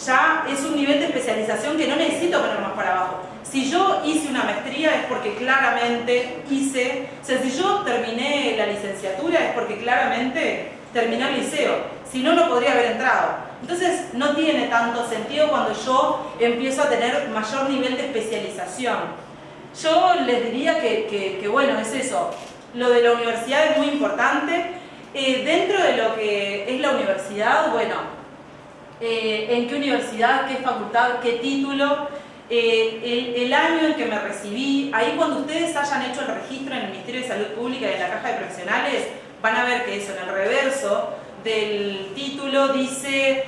ya es un nivel de especialización que no necesito poner más para abajo. Si yo hice una maestría es porque claramente si yo terminé la licenciatura es porque claramente terminé el liceo, si no, no podría haber entrado. Entonces no tiene tanto sentido cuando yo empiezo a tener mayor nivel de especialización. Yo les diría que bueno, es eso, lo de la universidad es muy importante. Dentro de lo que es la universidad, bueno, en qué universidad, qué facultad, qué título, el año en que me recibí. Ahí cuando ustedes hayan hecho el registro en el Ministerio de Salud Pública y en la Caja de Profesionales, van a ver que eso, en el reverso del título dice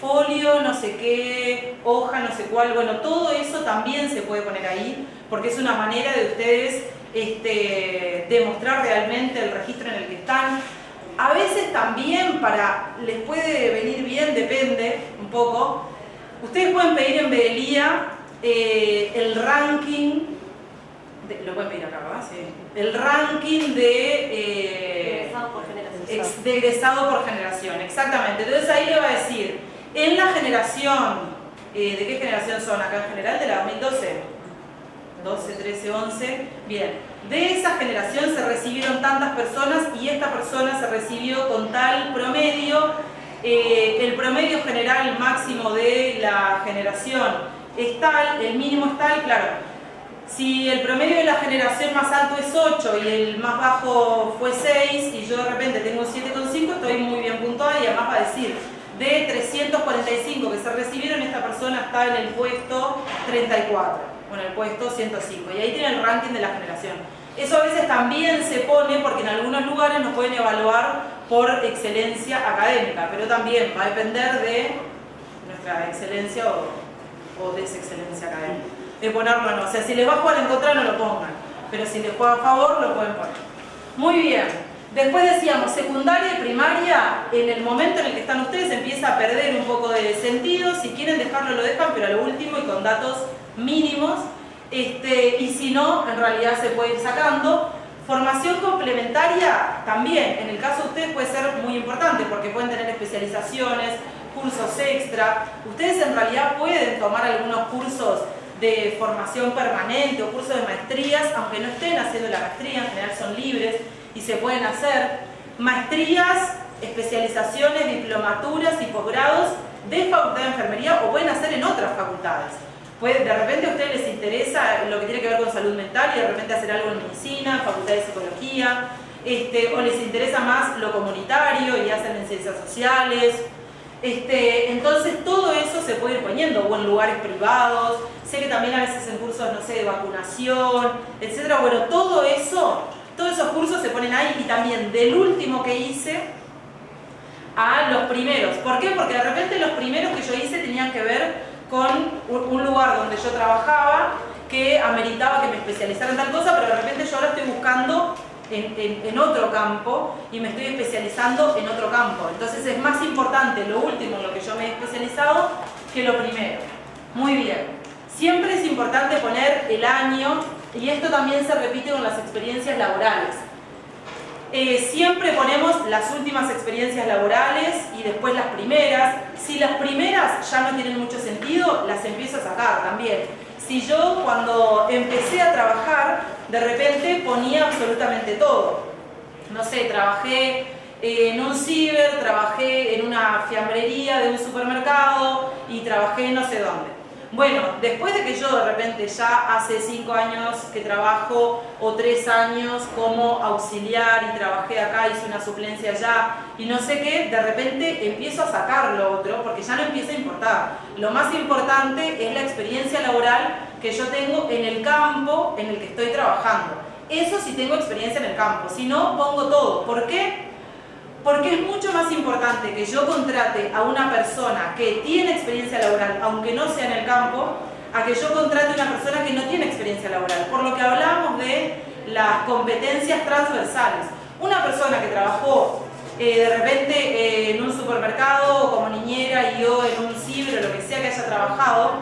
folio, no sé qué, hoja, no sé cuál. Bueno, todo eso también se puede poner ahí, porque es una manera de ustedes demostrar realmente el registro en el que están. A veces también les puede venir bien, depende un poco. Ustedes pueden pedir en Bedelía el ranking, lo pueden pedir acá, ¿verdad? Sí. El ranking de egresado por generación, exactamente. Entonces ahí le va a decir, en la generación, ¿de qué generación son acá en general? De la 2012. 12, 13, 11, bien. De esa generación se recibieron tantas personas y esta persona se recibió con tal promedio. El promedio general máximo de la generación es tal, el mínimo es tal, claro. Si el promedio de la generación más alto es 8 y el más bajo fue 6 y yo de repente tengo 7,5, estoy muy bien puntuada y además va a decir, de 345 que se recibieron, esta persona está en el puesto 34. Bueno, el puesto 105, y ahí tiene el ranking de la generación. Eso a veces también se pone porque en algunos lugares nos pueden evaluar por excelencia académica, pero también va a depender de nuestra excelencia o desexcelencia académica. De ponerlo o no, o sea, si les va a jugar en contra no lo pongan, pero si les juega a favor lo pueden poner. Muy bien, después decíamos secundaria y primaria, en el momento en el que están ustedes empieza a perder un poco de sentido. Si quieren dejarlo lo dejan, pero a lo último y con datos mínimos, y si no, en realidad se puede ir sacando. Formación complementaria también, en el caso de ustedes puede ser muy importante porque pueden tener especializaciones, cursos extra. Ustedes en realidad pueden tomar algunos cursos de formación permanente o cursos de maestrías, aunque no estén haciendo la maestría, en general son libres y se pueden hacer maestrías, especializaciones, diplomaturas y posgrados de facultad de enfermería o pueden hacer en otras facultades. De repente a ustedes les interesa lo que tiene que ver con salud mental y de repente hacer algo en medicina, facultad de psicología, o les interesa más lo comunitario y hacen en ciencias sociales. Entonces todo eso se puede ir poniendo, o en lugares privados. Sé que también a veces en cursos, no sé, de vacunación, etcétera. Bueno, todo eso, todos esos cursos se ponen ahí, y también del último que hice a los primeros. ¿Por qué? Porque de repente los primeros que yo hice tenían que ver con un lugar donde yo trabajaba que ameritaba que me especializara en tal cosa, pero de repente yo ahora estoy buscando en otro campo y me estoy especializando en otro campo. Entonces es más importante lo último en lo que yo me he especializado que lo primero. Muy bien. Siempre es importante poner el año, y esto también se repite con las experiencias laborales. Siempre ponemos las últimas experiencias laborales y después las primeras. Si las primeras ya no tienen mucho sentido, las empiezo a sacar también. Si yo cuando empecé a trabajar, de repente ponía absolutamente todo. No sé, trabajé en un ciber, trabajé en una fiambrería de un supermercado y trabajé no sé dónde. Bueno, después de que yo de repente ya hace 5 años que trabajo o 3 años como auxiliar y trabajé acá, hice una suplencia allá y no sé qué, de repente empiezo a sacar lo otro porque ya no empieza a importar. Lo más importante es la experiencia laboral que yo tengo en el campo en el que estoy trabajando. Eso sí tengo experiencia en el campo, si no pongo todo. ¿Por qué? Porque es mucho más importante que yo contrate a una persona que tiene experiencia laboral, aunque no sea en el campo, a que yo contrate a una persona que no tiene experiencia laboral. Por lo que hablábamos de las competencias transversales. Una persona que trabajó de repente en un supermercado como niñera y o en un ciber o lo que sea que haya trabajado,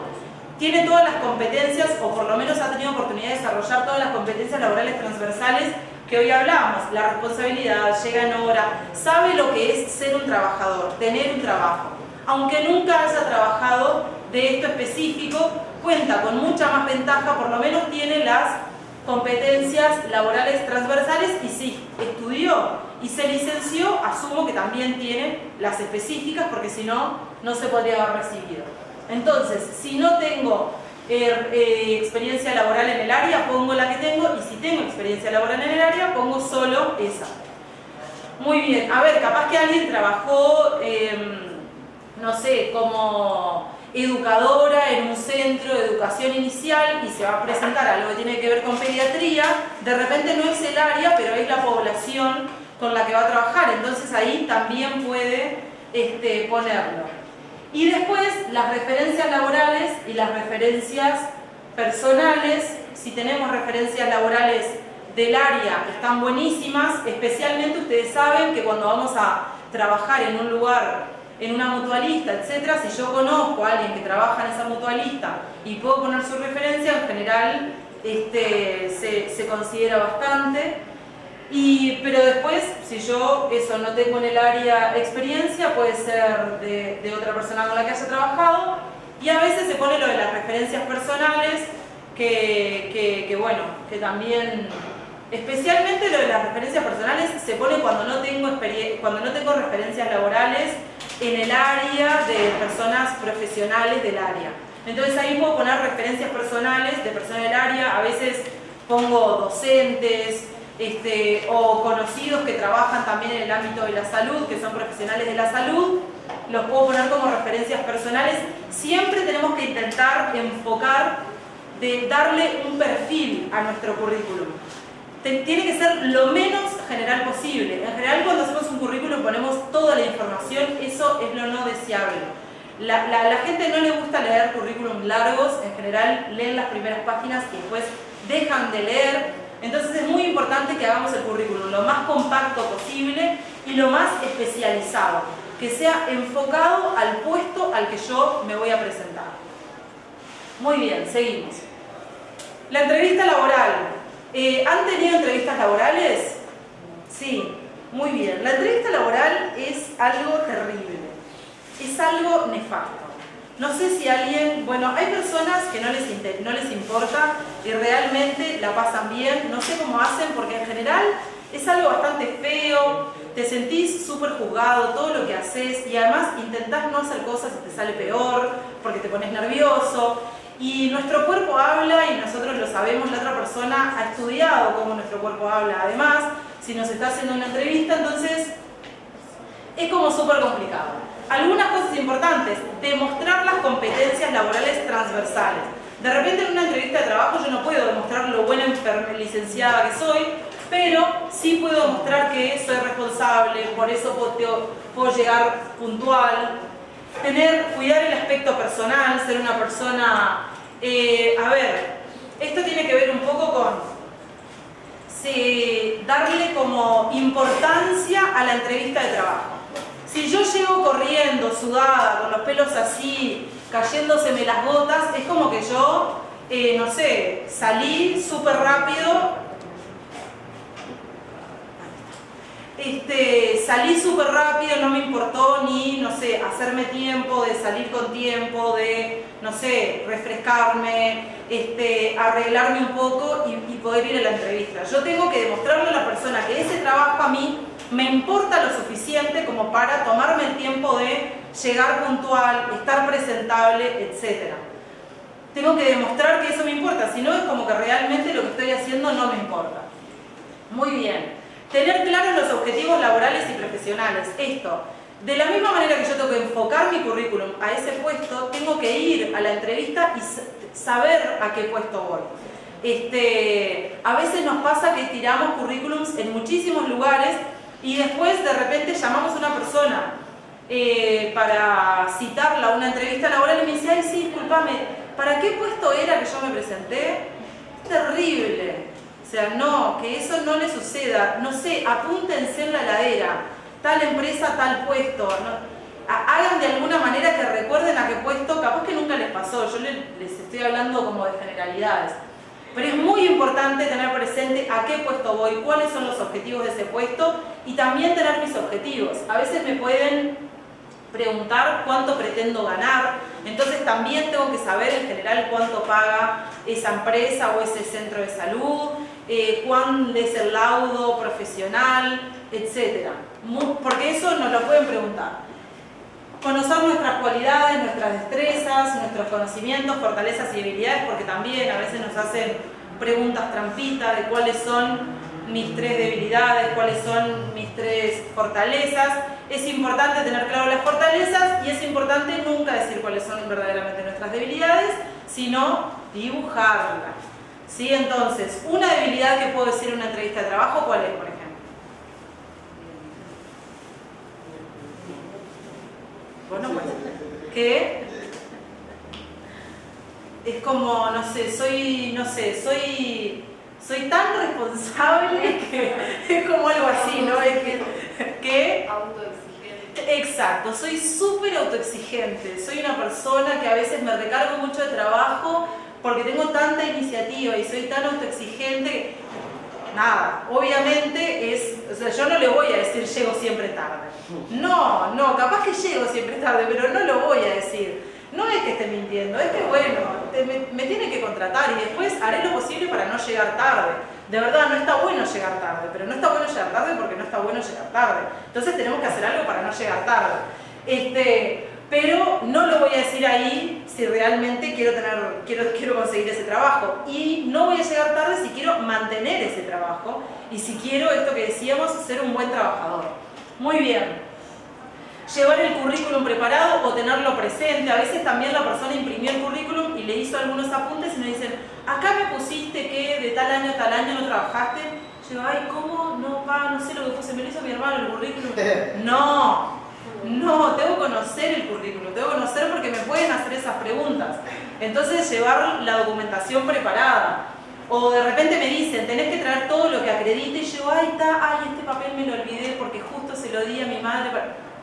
tiene todas las competencias, o por lo menos ha tenido oportunidad de desarrollar todas las competencias laborales transversales que hoy hablamos, la responsabilidad, llega en hora, sabe lo que es ser un trabajador, tener un trabajo. Aunque nunca haya trabajado de esto específico, cuenta con mucha más ventaja, por lo menos tiene las competencias laborales transversales y sí, estudió y se licenció, asumo que también tiene las específicas porque si no, no se podría haber recibido. Entonces, si no tengo experiencia laboral en el área, pongo la que tengo, y si tengo experiencia laboral en el área, pongo solo esa. Muy bien, a ver, capaz que alguien trabajó, no sé, como educadora en un centro de educación inicial y se va a presentar algo que tiene que ver con pediatría, de repente no es el área, pero es la población con la que va a trabajar, entonces ahí también puede ponerlo. Y después las referencias laborales y las referencias personales, si tenemos referencias laborales del área, están buenísimas, especialmente ustedes saben que cuando vamos a trabajar en un lugar, en una mutualista, etcétera, si yo conozco a alguien que trabaja en esa mutualista y puedo poner su referencia, en general se considera bastante. Pero después, si yo eso no tengo en el área experiencia, puede ser de otra persona con la que haya trabajado, y a veces se pone lo de las referencias personales, que también, especialmente lo de las referencias personales, se pone cuando no tengo referencias laborales en el área de personas profesionales del área. Entonces ahí puedo poner referencias personales de personas del área, a veces pongo docentes, o conocidos que trabajan también en el ámbito de la salud, que son profesionales de la salud, los puedo poner como referencias personales. Siempre tenemos que intentar enfocar de darle un perfil a nuestro currículum. Tiene que ser lo menos general posible. En general, cuando hacemos un currículum ponemos toda la información, eso es lo no deseable. La gente no le gusta leer currículum largos, en general leen las primeras páginas y después dejan de leer. Entonces es muy importante que hagamos el currículum lo más compacto posible y lo más especializado, que sea enfocado al puesto al que yo me voy a presentar. Muy bien, seguimos. La entrevista laboral. ¿Han tenido entrevistas laborales? Sí, muy bien. La entrevista laboral es algo terrible, es algo nefasto. No sé si alguien, bueno, hay personas que no les importa y realmente la pasan bien, no sé cómo hacen porque en general es algo bastante feo, te sentís súper juzgado, todo lo que haces y además intentás no hacer cosas y te sale peor porque te pones nervioso y nuestro cuerpo habla y nosotros lo sabemos, la otra persona ha estudiado cómo nuestro cuerpo habla además, si nos está haciendo una entrevista, entonces es como súper complicado. Algunas cosas importantes, demostrar las competencias laborales transversales. De repente en una entrevista de trabajo yo no puedo demostrar lo buena licenciada que soy, pero sí puedo demostrar que soy responsable, por eso puedo llegar puntual, cuidar el aspecto personal, ser una persona... esto tiene que ver un poco con darle como importancia a la entrevista de trabajo. Si yo llego corriendo, sudada, con los pelos así, cayéndoseme las gotas, es como que yo, no sé, salí súper rápido, no me importó ni, no sé, hacerme tiempo, de salir con tiempo, de, no sé, refrescarme, arreglarme un poco y poder ir a la entrevista. Yo tengo que demostrarle a la persona que ese trabajo a mí me importa lo suficiente como para tomarme el tiempo de llegar puntual, estar presentable, etc. Tengo que demostrar que eso me importa, si no es como que realmente lo que estoy haciendo no me importa. Muy bien. Tener claros los objetivos laborales y profesionales. Esto, de la misma manera que yo tengo que enfocar mi currículum a ese puesto, tengo que ir a la entrevista y saber a qué puesto voy. A veces nos pasa que tiramos currículums en muchísimos lugares y después de repente llamamos a una persona para citarla a una entrevista laboral y me dice, ay sí, discúlpame, ¿para qué puesto era que yo me presenté? Es terrible. O sea, no, que eso no le suceda. No sé, apúntense en la heladera, tal empresa, tal puesto. No, hagan de alguna manera que recuerden a qué puesto, capaz que nunca les pasó. Yo les estoy hablando como de generalidades. Pero es muy importante tener presente a qué puesto voy, cuáles son los objetivos de ese puesto y también tener mis objetivos. A veces me pueden preguntar cuánto pretendo ganar, entonces también tengo que saber en general cuánto paga esa empresa o ese centro de salud, cuál es el laudo profesional, etc. Porque eso nos lo pueden preguntar. Conocer nuestras cualidades, nuestras destrezas, nuestros conocimientos, fortalezas y debilidades, porque también a veces nos hacen preguntas trampitas de cuáles son mis 3 debilidades, cuáles son mis 3 fortalezas. Es importante tener claro las fortalezas y es importante nunca decir cuáles son verdaderamente nuestras debilidades, sino dibujarlas. ¿Sí? Entonces, una debilidad que puedo decir en una entrevista de trabajo, ¿cuál es, por ejemplo? Bueno, pues, que es como, no sé, soy tan responsable que es como algo así, ¿no? Es que autoexigente. Exacto, soy súper autoexigente, soy una persona que a veces me recargo mucho de trabajo porque tengo tanta iniciativa y soy tan autoexigente que, nada, obviamente o sea, yo no le voy a decir llego siempre tarde. No, capaz que llego siempre tarde, pero no lo voy a decir. No es que esté mintiendo, es que bueno, me tienen que contratar y después haré lo posible para no llegar tarde. De verdad, no está bueno llegar tarde, pero no está bueno llegar tarde porque no está bueno llegar tarde. Entonces tenemos que hacer algo para no llegar tarde. Pero no lo voy a decir ahí si realmente quiero conseguir ese trabajo. Y no voy a llegar tarde si quiero mantener ese trabajo y si quiero, esto que decíamos, ser un buen trabajador. Muy bien. Llevar el currículum preparado o tenerlo presente. A veces también la persona imprimió el currículum y le hizo algunos apuntes y me dicen, acá me pusiste que de tal año a tal año no trabajaste. Yo digo, ay, ¿cómo? No sé lo que puse, me lo hizo mi hermano el currículum. No, tengo que conocer el currículum, tengo que conocer porque me pueden hacer esas preguntas. Entonces llevar la documentación preparada. O de repente me dicen, tenés que traer todo lo que acredite y yo, este papel me lo olvidé porque justo se lo di a mi madre.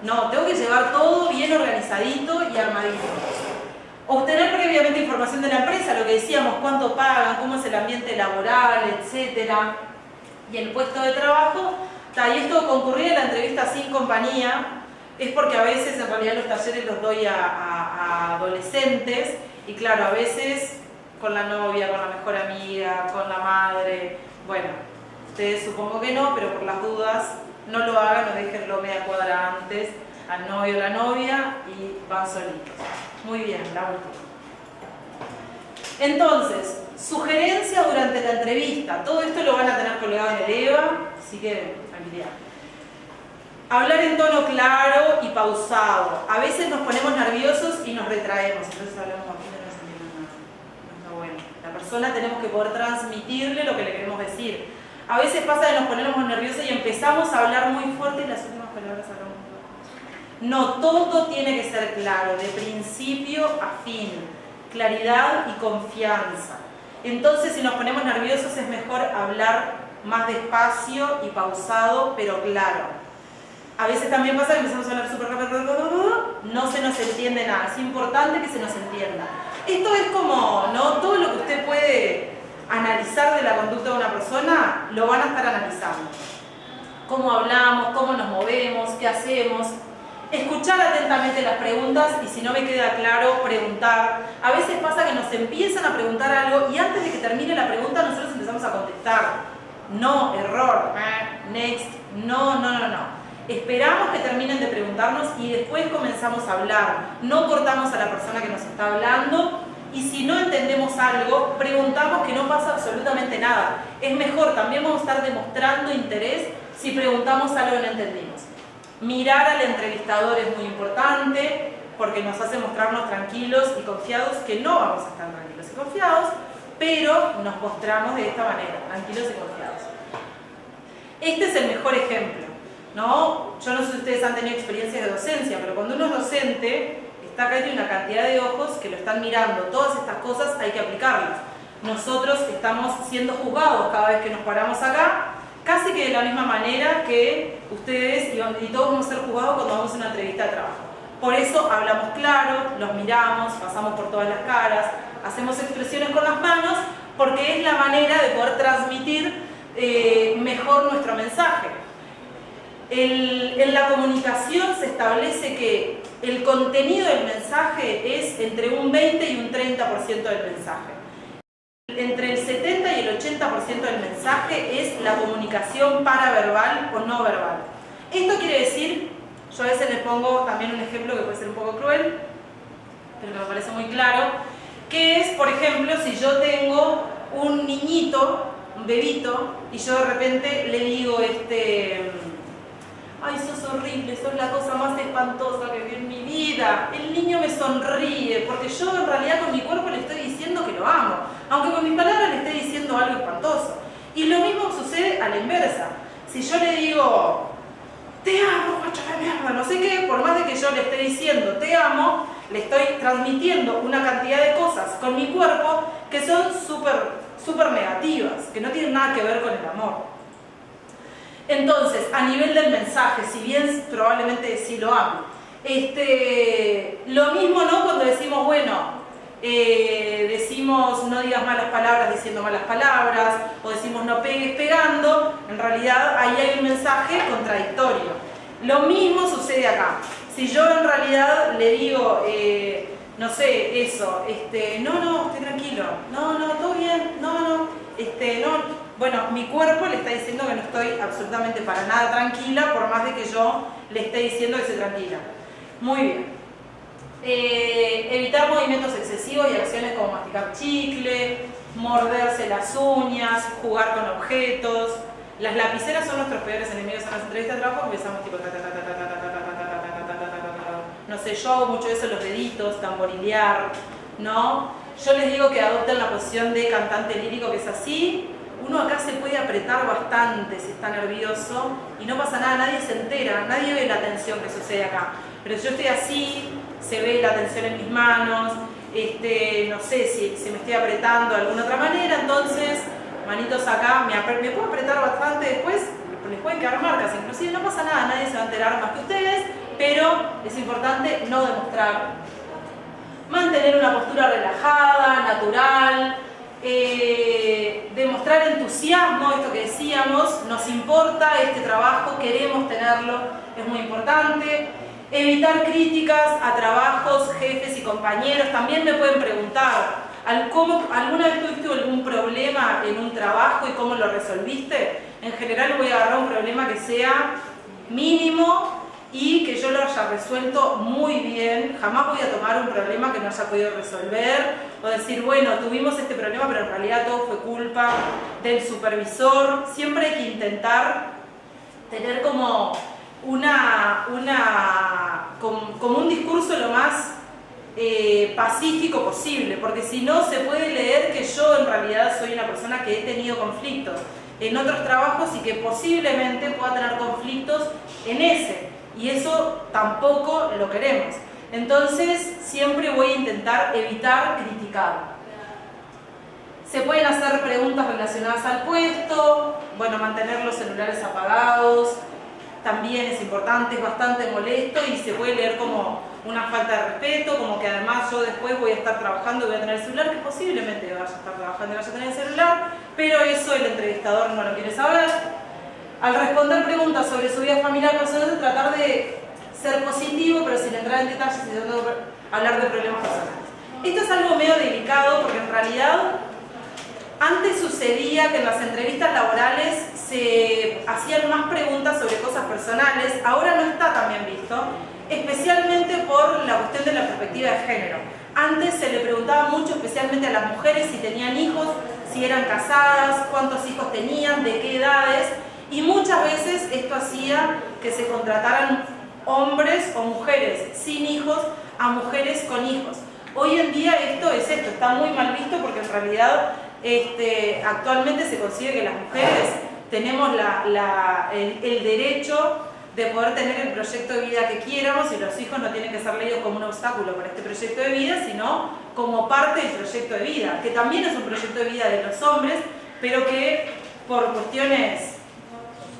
No, tengo que llevar todo bien organizadito y armadito. Obtener previamente información de la empresa, lo que decíamos, cuánto pagan, cómo es el ambiente laboral, etcétera, y el puesto de trabajo. Y esto concurrir a la entrevista sin compañía es porque a veces en realidad los talleres los doy a adolescentes y claro, a veces con la novia, con la mejor amiga, con la madre. Bueno, ustedes supongo que no, pero por las dudas no lo hagan, o déjenlo media cuadra antes al novio o la novia y van solitos. Muy bien, la última. Entonces, sugerencia durante la entrevista. Todo esto lo van a tener colgado en el EVA, si quieren, familiar. Hablar en tono claro y pausado. A veces nos ponemos nerviosos y nos retraemos, entonces hablamos aquí de no está bueno. La persona tenemos que poder transmitirle lo que le queremos decir. A veces pasa que nos ponemos nerviosos y empezamos a hablar muy fuerte y las últimas palabras hablamos muy fuerte. No, todo tiene que ser claro, de principio a fin. Claridad y confianza. Entonces, si nos ponemos nerviosos es mejor hablar más despacio y pausado, pero claro. A veces también pasa que empezamos a hablar súper rápido, no se nos entiende nada. Es importante que se nos entienda. Esto es como, ¿no? Todo lo que usted puede analizar de la conducta de una persona, lo van a estar analizando. Cómo hablamos, cómo nos movemos, qué hacemos. Escuchar atentamente las preguntas y si no me queda claro, preguntar. A veces pasa que nos empiezan a preguntar algo y antes de que termine la pregunta nosotros empezamos a contestar. No, error, next, no. Esperamos que terminen de preguntarnos y después comenzamos a hablar. No cortamos a la persona que nos está hablando. Y si no entendemos algo, preguntamos, que no pasa absolutamente nada. Es mejor, también vamos a estar demostrando interés si preguntamos algo que no entendimos. Mirar al entrevistador es muy importante porque nos hace mostrarnos tranquilos y confiados, que no vamos a estar tranquilos y confiados, pero nos mostramos de esta manera, tranquilos y confiados. Este es el mejor ejemplo, ¿no? Yo no sé si ustedes han tenido experiencias de docencia, pero cuando uno es docente, acá hay una cantidad de ojos que lo están mirando. Todas estas cosas hay que aplicarlas. Nosotros estamos siendo juzgados cada vez que nos paramos acá, casi que de la misma manera que ustedes y todos vamos a ser juzgados cuando vamos a una entrevista de trabajo. Por eso hablamos claro, los miramos, pasamos por todas las caras, hacemos expresiones con las manos, porque es la manera de poder transmitir mejor nuestro mensaje. En la comunicación se establece que el contenido del mensaje es entre un 20 y un 30% del mensaje. Entre el 70 y el 80% del mensaje es la comunicación paraverbal o no verbal. Esto quiere decir, yo a veces les pongo también un ejemplo que puede ser un poco cruel, pero que me parece muy claro, que es, por ejemplo, si yo tengo un niñito un bebito, y yo de repente le digo, ay, sos horrible, sos la cosa más espantosa que vi en mi vida. El niño me sonríe, porque yo en realidad con mi cuerpo le estoy diciendo que lo amo, aunque con mis palabras le esté diciendo algo espantoso. Y lo mismo sucede a la inversa. Si yo le digo, te amo, macho de mierda, no sé qué, por más de que yo le esté diciendo te amo, le estoy transmitiendo una cantidad de cosas con mi cuerpo que son súper negativas, que no tienen nada que ver con el amor. Entonces, a nivel del mensaje, si bien probablemente sí lo amo, lo mismo, ¿no? Cuando decimos, bueno, decimos no digas malas palabras diciendo malas palabras, o decimos no pegues pegando, en realidad ahí hay un mensaje contradictorio. Lo mismo sucede acá. Si yo en realidad le digo, no sé, eso, no, estoy tranquilo, no, todo bien, no, bueno, mi cuerpo le está diciendo que no estoy absolutamente para nada tranquila, por más de que yo le esté diciendo que estoy tranquila. Muy bien. Evitar movimientos excesivos y acciones como masticar chicle, morderse las uñas, jugar con objetos. Las lapiceras son nuestros peores enemigos en las entrevistas de trabajo, empezamos tipo no sé, yo hago mucho eso en los deditos, tamborilear, ¿no? Yo les digo que adopten la posición de cantante lírico, que es así. Uno acá se puede apretar bastante si está nervioso y no pasa nada, nadie se entera, nadie ve la tensión que sucede acá. Pero si yo estoy así, se ve la tensión en mis manos, no sé si me estoy apretando de alguna otra manera, entonces, manitos acá, me puedo apretar bastante, después les pueden quedar marcas, inclusive no pasa nada, nadie se va a enterar más que ustedes, pero es importante no demostrar. Mantener una postura relajada, natural, demostrar entusiasmo, esto que decíamos, nos importa este trabajo, queremos tenerlo, es muy importante. Evitar críticas a trabajos, jefes y compañeros. También me pueden preguntar, ¿alguna vez tuviste algún problema en un trabajo y cómo lo resolviste? En general voy a agarrar un problema que sea mínimo y que yo lo haya resuelto muy bien. Jamás voy a tomar un problema que no haya podido resolver o decir, bueno, tuvimos este problema pero en realidad todo fue culpa del supervisor. Siempre hay que intentar tener como como un discurso lo más pacífico posible, porque si no se puede leer que yo en realidad soy una persona que he tenido conflictos en otros trabajos y que posiblemente pueda tener conflictos en ese, y eso tampoco lo queremos. Entonces siempre voy a intentar evitar criticar. Se pueden hacer preguntas relacionadas al puesto, bueno, mantener los celulares apagados también es importante, es bastante molesto y se puede leer como una falta de respeto, como que además yo después voy a estar trabajando y voy a tener el celular, que posiblemente vaya a estar trabajando y vaya a tener el celular, pero eso el entrevistador no lo quiere saber. Al responder preguntas sobre su vida familiar personal, tratar de ser positivo, pero sin entrar en detalles y tratando de hablar de problemas personales. Esto es algo medio delicado porque en realidad antes sucedía que en las entrevistas laborales se hacían más preguntas sobre cosas personales, ahora no está tan bien visto, especialmente por la cuestión de la perspectiva de género. Antes se le preguntaba mucho, especialmente a las mujeres, si tenían hijos, si eran casadas, cuántos hijos tenían, de qué edades, y muchas veces esto hacía que se contrataran hombres o mujeres sin hijos a mujeres con hijos. Hoy en día esto está muy mal visto porque en realidad actualmente se consigue que las mujeres tenemos el derecho de poder tener el proyecto de vida que quieramos y los hijos no tienen que ser leídos como un obstáculo para este proyecto de vida, sino como parte del proyecto de vida, que también es un proyecto de vida de los hombres, pero que por cuestiones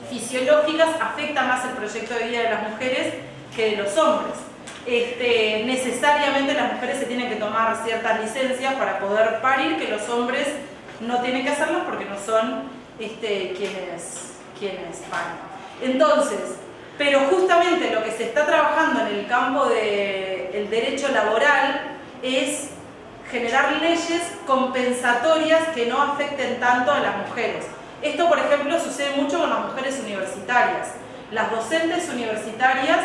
fisiológicas afecta más el proyecto de vida de las mujeres que de los hombres. Necesariamente las mujeres se tienen que tomar ciertas licencias para poder parir, que los hombres no tienen que hacerlas porque no son quienes paren. Entonces, pero justamente lo que se está trabajando en el campo del derecho laboral es generar leyes compensatorias que no afecten tanto a las mujeres. Esto, por ejemplo, sucede mucho con las mujeres universitarias. Las docentes universitarias,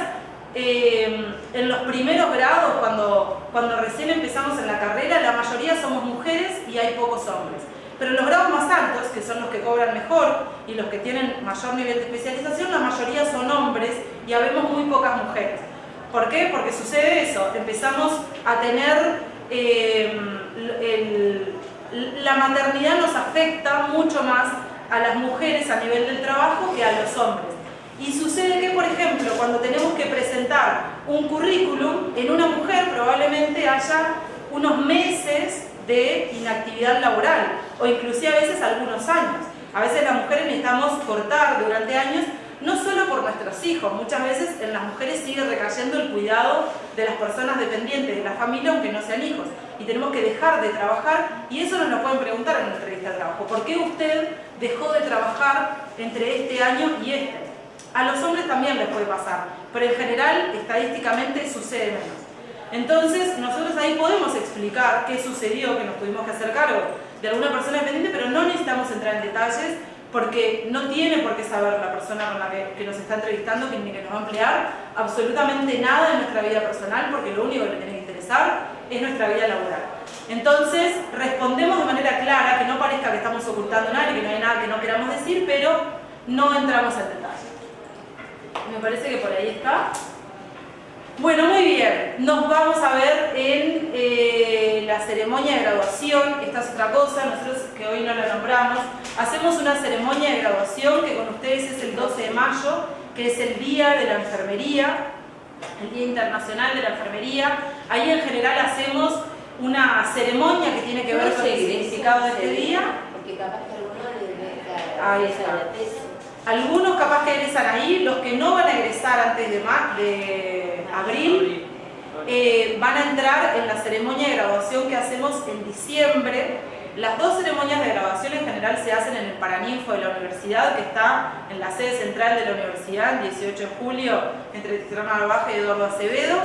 en los primeros grados, cuando recién empezamos en la carrera, la mayoría somos mujeres y hay pocos hombres. pero los grados más altos, que son los que cobran mejor y los que tienen mayor nivel de especialización, la mayoría son hombres y habemos muy pocas mujeres. ¿Por qué? Porque sucede eso, empezamos a tener, la maternidad nos afecta mucho más a las mujeres a nivel del trabajo que a los hombres. Y sucede que, por ejemplo, cuando tenemos que presentar un currículum, en una mujer probablemente haya unos meses de inactividad laboral, o inclusive a veces algunos años. A veces las mujeres necesitamos cortar durante años, no solo por nuestros hijos, muchas veces en las mujeres sigue recayendo el cuidado de las personas dependientes de la familia, aunque no sean hijos, y tenemos que dejar de trabajar, y eso nos lo pueden preguntar en una entrevista de trabajo. ¿Por qué usted dejó de trabajar entre este año y este? A los hombres también les puede pasar, pero en general, estadísticamente, sucede menos. Entonces, nosotros ahí podemos explicar qué sucedió, que nos tuvimos que hacer cargo de alguna persona dependiente, pero no necesitamos entrar en detalles, porque no tiene por qué saber la persona con la que nos está entrevistando, ni que nos va a emplear, absolutamente nada de nuestra vida personal, porque lo único que le tiene que interesar es nuestra vida laboral. Entonces, respondemos de manera clara, que no parezca que estamos ocultando nada, y que no hay nada que no queramos decir, pero no entramos en detalle. Me parece que por ahí está. Bueno, muy bien, nos vamos a ver en la ceremonia de graduación. Esta es otra cosa, nosotros que hoy no la nombramos, hacemos una ceremonia de graduación que con ustedes es el 12 de mayo, que es el Día de la Enfermería, el Día Internacional de la Enfermería. Ahí en general hacemos una ceremonia que tiene que ver con el significado de este día. Porque capaz que alguno Ahí está. Algunos capaz que egresan ahí, los que no van a egresar antes de abril, van a entrar en la ceremonia de graduación que hacemos en diciembre. Las dos ceremonias de graduación en general se hacen en el Paraninfo de la universidad, que está en la sede central de la universidad, el 18 de julio, entre Tiziana Narvaja y Eduardo Acevedo.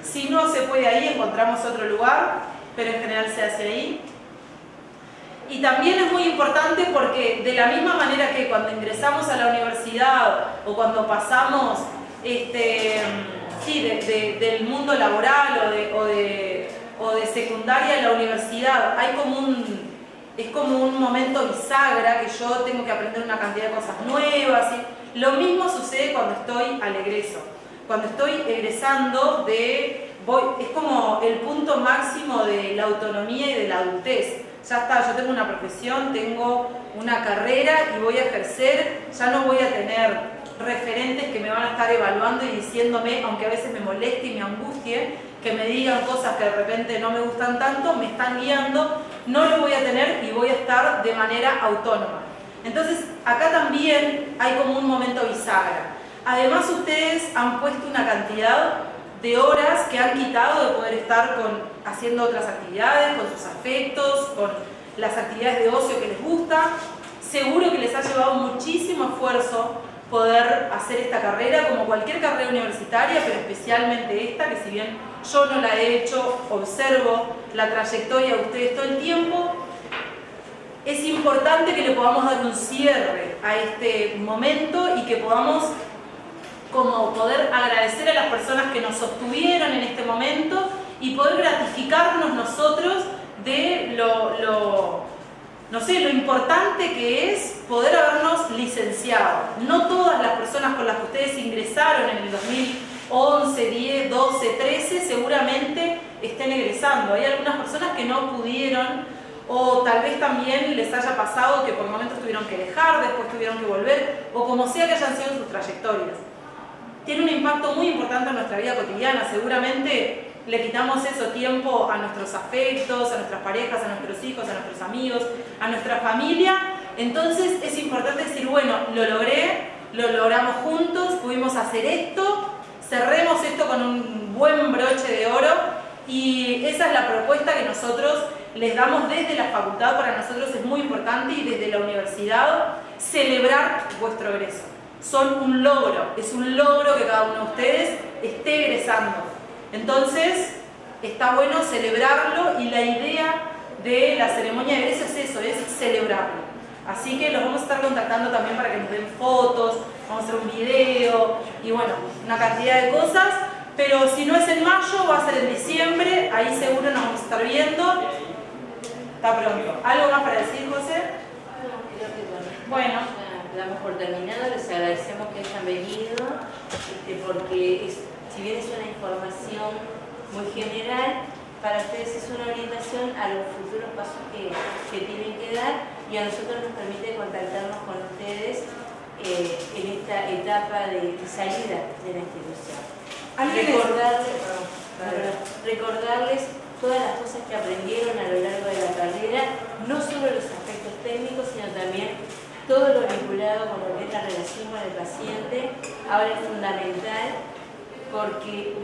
Si no se puede ahí, encontramos otro lugar, pero en general se hace ahí. Y también es muy importante porque de la misma manera que cuando ingresamos a la universidad o cuando pasamos del mundo laboral o de secundaria a la universidad, es como un momento bisagra que yo tengo que aprender una cantidad de cosas nuevas. ¿Sí? Lo mismo sucede cuando estoy al egreso. Cuando estoy egresando es como el punto máximo de la autonomía y de la adultez. Ya está, yo tengo una profesión, tengo una carrera y voy a ejercer, ya no voy a tener referentes que me van a estar evaluando y diciéndome, aunque a veces me moleste y me angustie, que me digan cosas que de repente no me gustan tanto, me están guiando, no lo voy a tener y voy a estar de manera autónoma. Entonces, acá también hay como un momento bisagra. Además, ustedes han puesto una cantidad de horas que han quitado de poder estar haciendo otras actividades, con sus afectos, con las actividades de ocio que les gusta. Seguro que les ha llevado muchísimo esfuerzo poder hacer esta carrera, como cualquier carrera universitaria, pero especialmente esta, que si bien yo no la he hecho, observo la trayectoria de ustedes todo el tiempo. Es importante que le podamos dar un cierre a este momento y que podamos como poder agradecer a las personas que nos sostuvieron en este momento y poder gratificarnos nosotros de lo importante que es poder habernos licenciado. No todas las personas con las que ustedes ingresaron en el 2011, 10, 12, 13 seguramente estén egresando. Hay algunas personas que no pudieron, o tal vez también les haya pasado que por momentos tuvieron que dejar, después tuvieron que volver, o como sea que hayan sido sus trayectorias. Tiene un impacto muy importante en nuestra vida cotidiana. Seguramente le quitamos eso tiempo a nuestros afectos, a nuestras parejas, a nuestros hijos, a nuestros amigos, a nuestra familia. Entonces es importante decir, bueno, lo logré, lo logramos juntos, pudimos hacer esto, cerremos esto con un buen broche de oro, y esa es la propuesta que nosotros les damos desde la facultad. Para nosotros es muy importante, y desde la universidad, celebrar vuestro egreso. Son un logro, es un logro que cada uno de ustedes esté egresando. Entonces, está bueno celebrarlo, y la idea de la ceremonia de egreso es eso, es celebrarlo. Así que los vamos a estar contactando también para que nos den fotos, vamos a hacer un video y bueno, una cantidad de cosas. Pero si no es en mayo, va a ser en diciembre, ahí seguro nos vamos a estar viendo. Está pronto. ¿Algo más para decir, José? Creo que Bueno. ya damos por terminado, les agradecemos que hayan venido, porque si bien es una información muy general, para ustedes es una orientación a los futuros pasos que tienen que dar y a nosotros nos permite contactarnos con ustedes en esta etapa de salida de la institución. Recordarles todas las cosas que aprendieron a lo largo de la carrera, no solo los aspectos técnicos, sino también todo lo vinculado con lo que es la relación con el paciente. Ahora es fundamental porque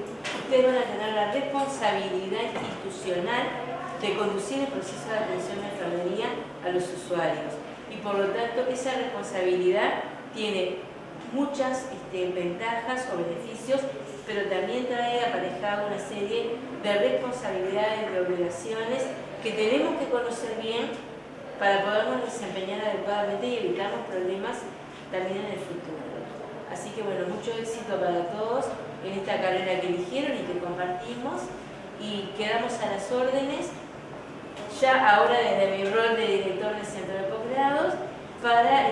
ustedes van a tener la responsabilidad institucional de conducir el proceso de atención de enfermería a los usuarios. Y por lo tanto, esa responsabilidad tiene muchas ventajas o beneficios, pero también trae aparejado una serie de responsabilidades, de obligaciones que tenemos que conocer bien para podernos desempeñar adecuadamente y evitar los problemas también en el futuro. Así que bueno, mucho éxito para todos en esta carrera que eligieron y que compartimos, y quedamos a las órdenes ya ahora desde mi rol de director del centro de posgrados para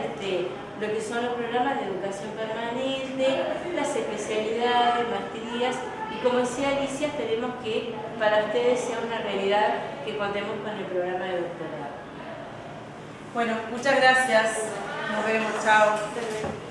lo que son los programas de educación permanente, las especialidades, maestrías, y como decía Alicia, esperemos que para ustedes sea una realidad que contemos con el programa de doctorado. Bueno, muchas gracias. Nos vemos. Chao.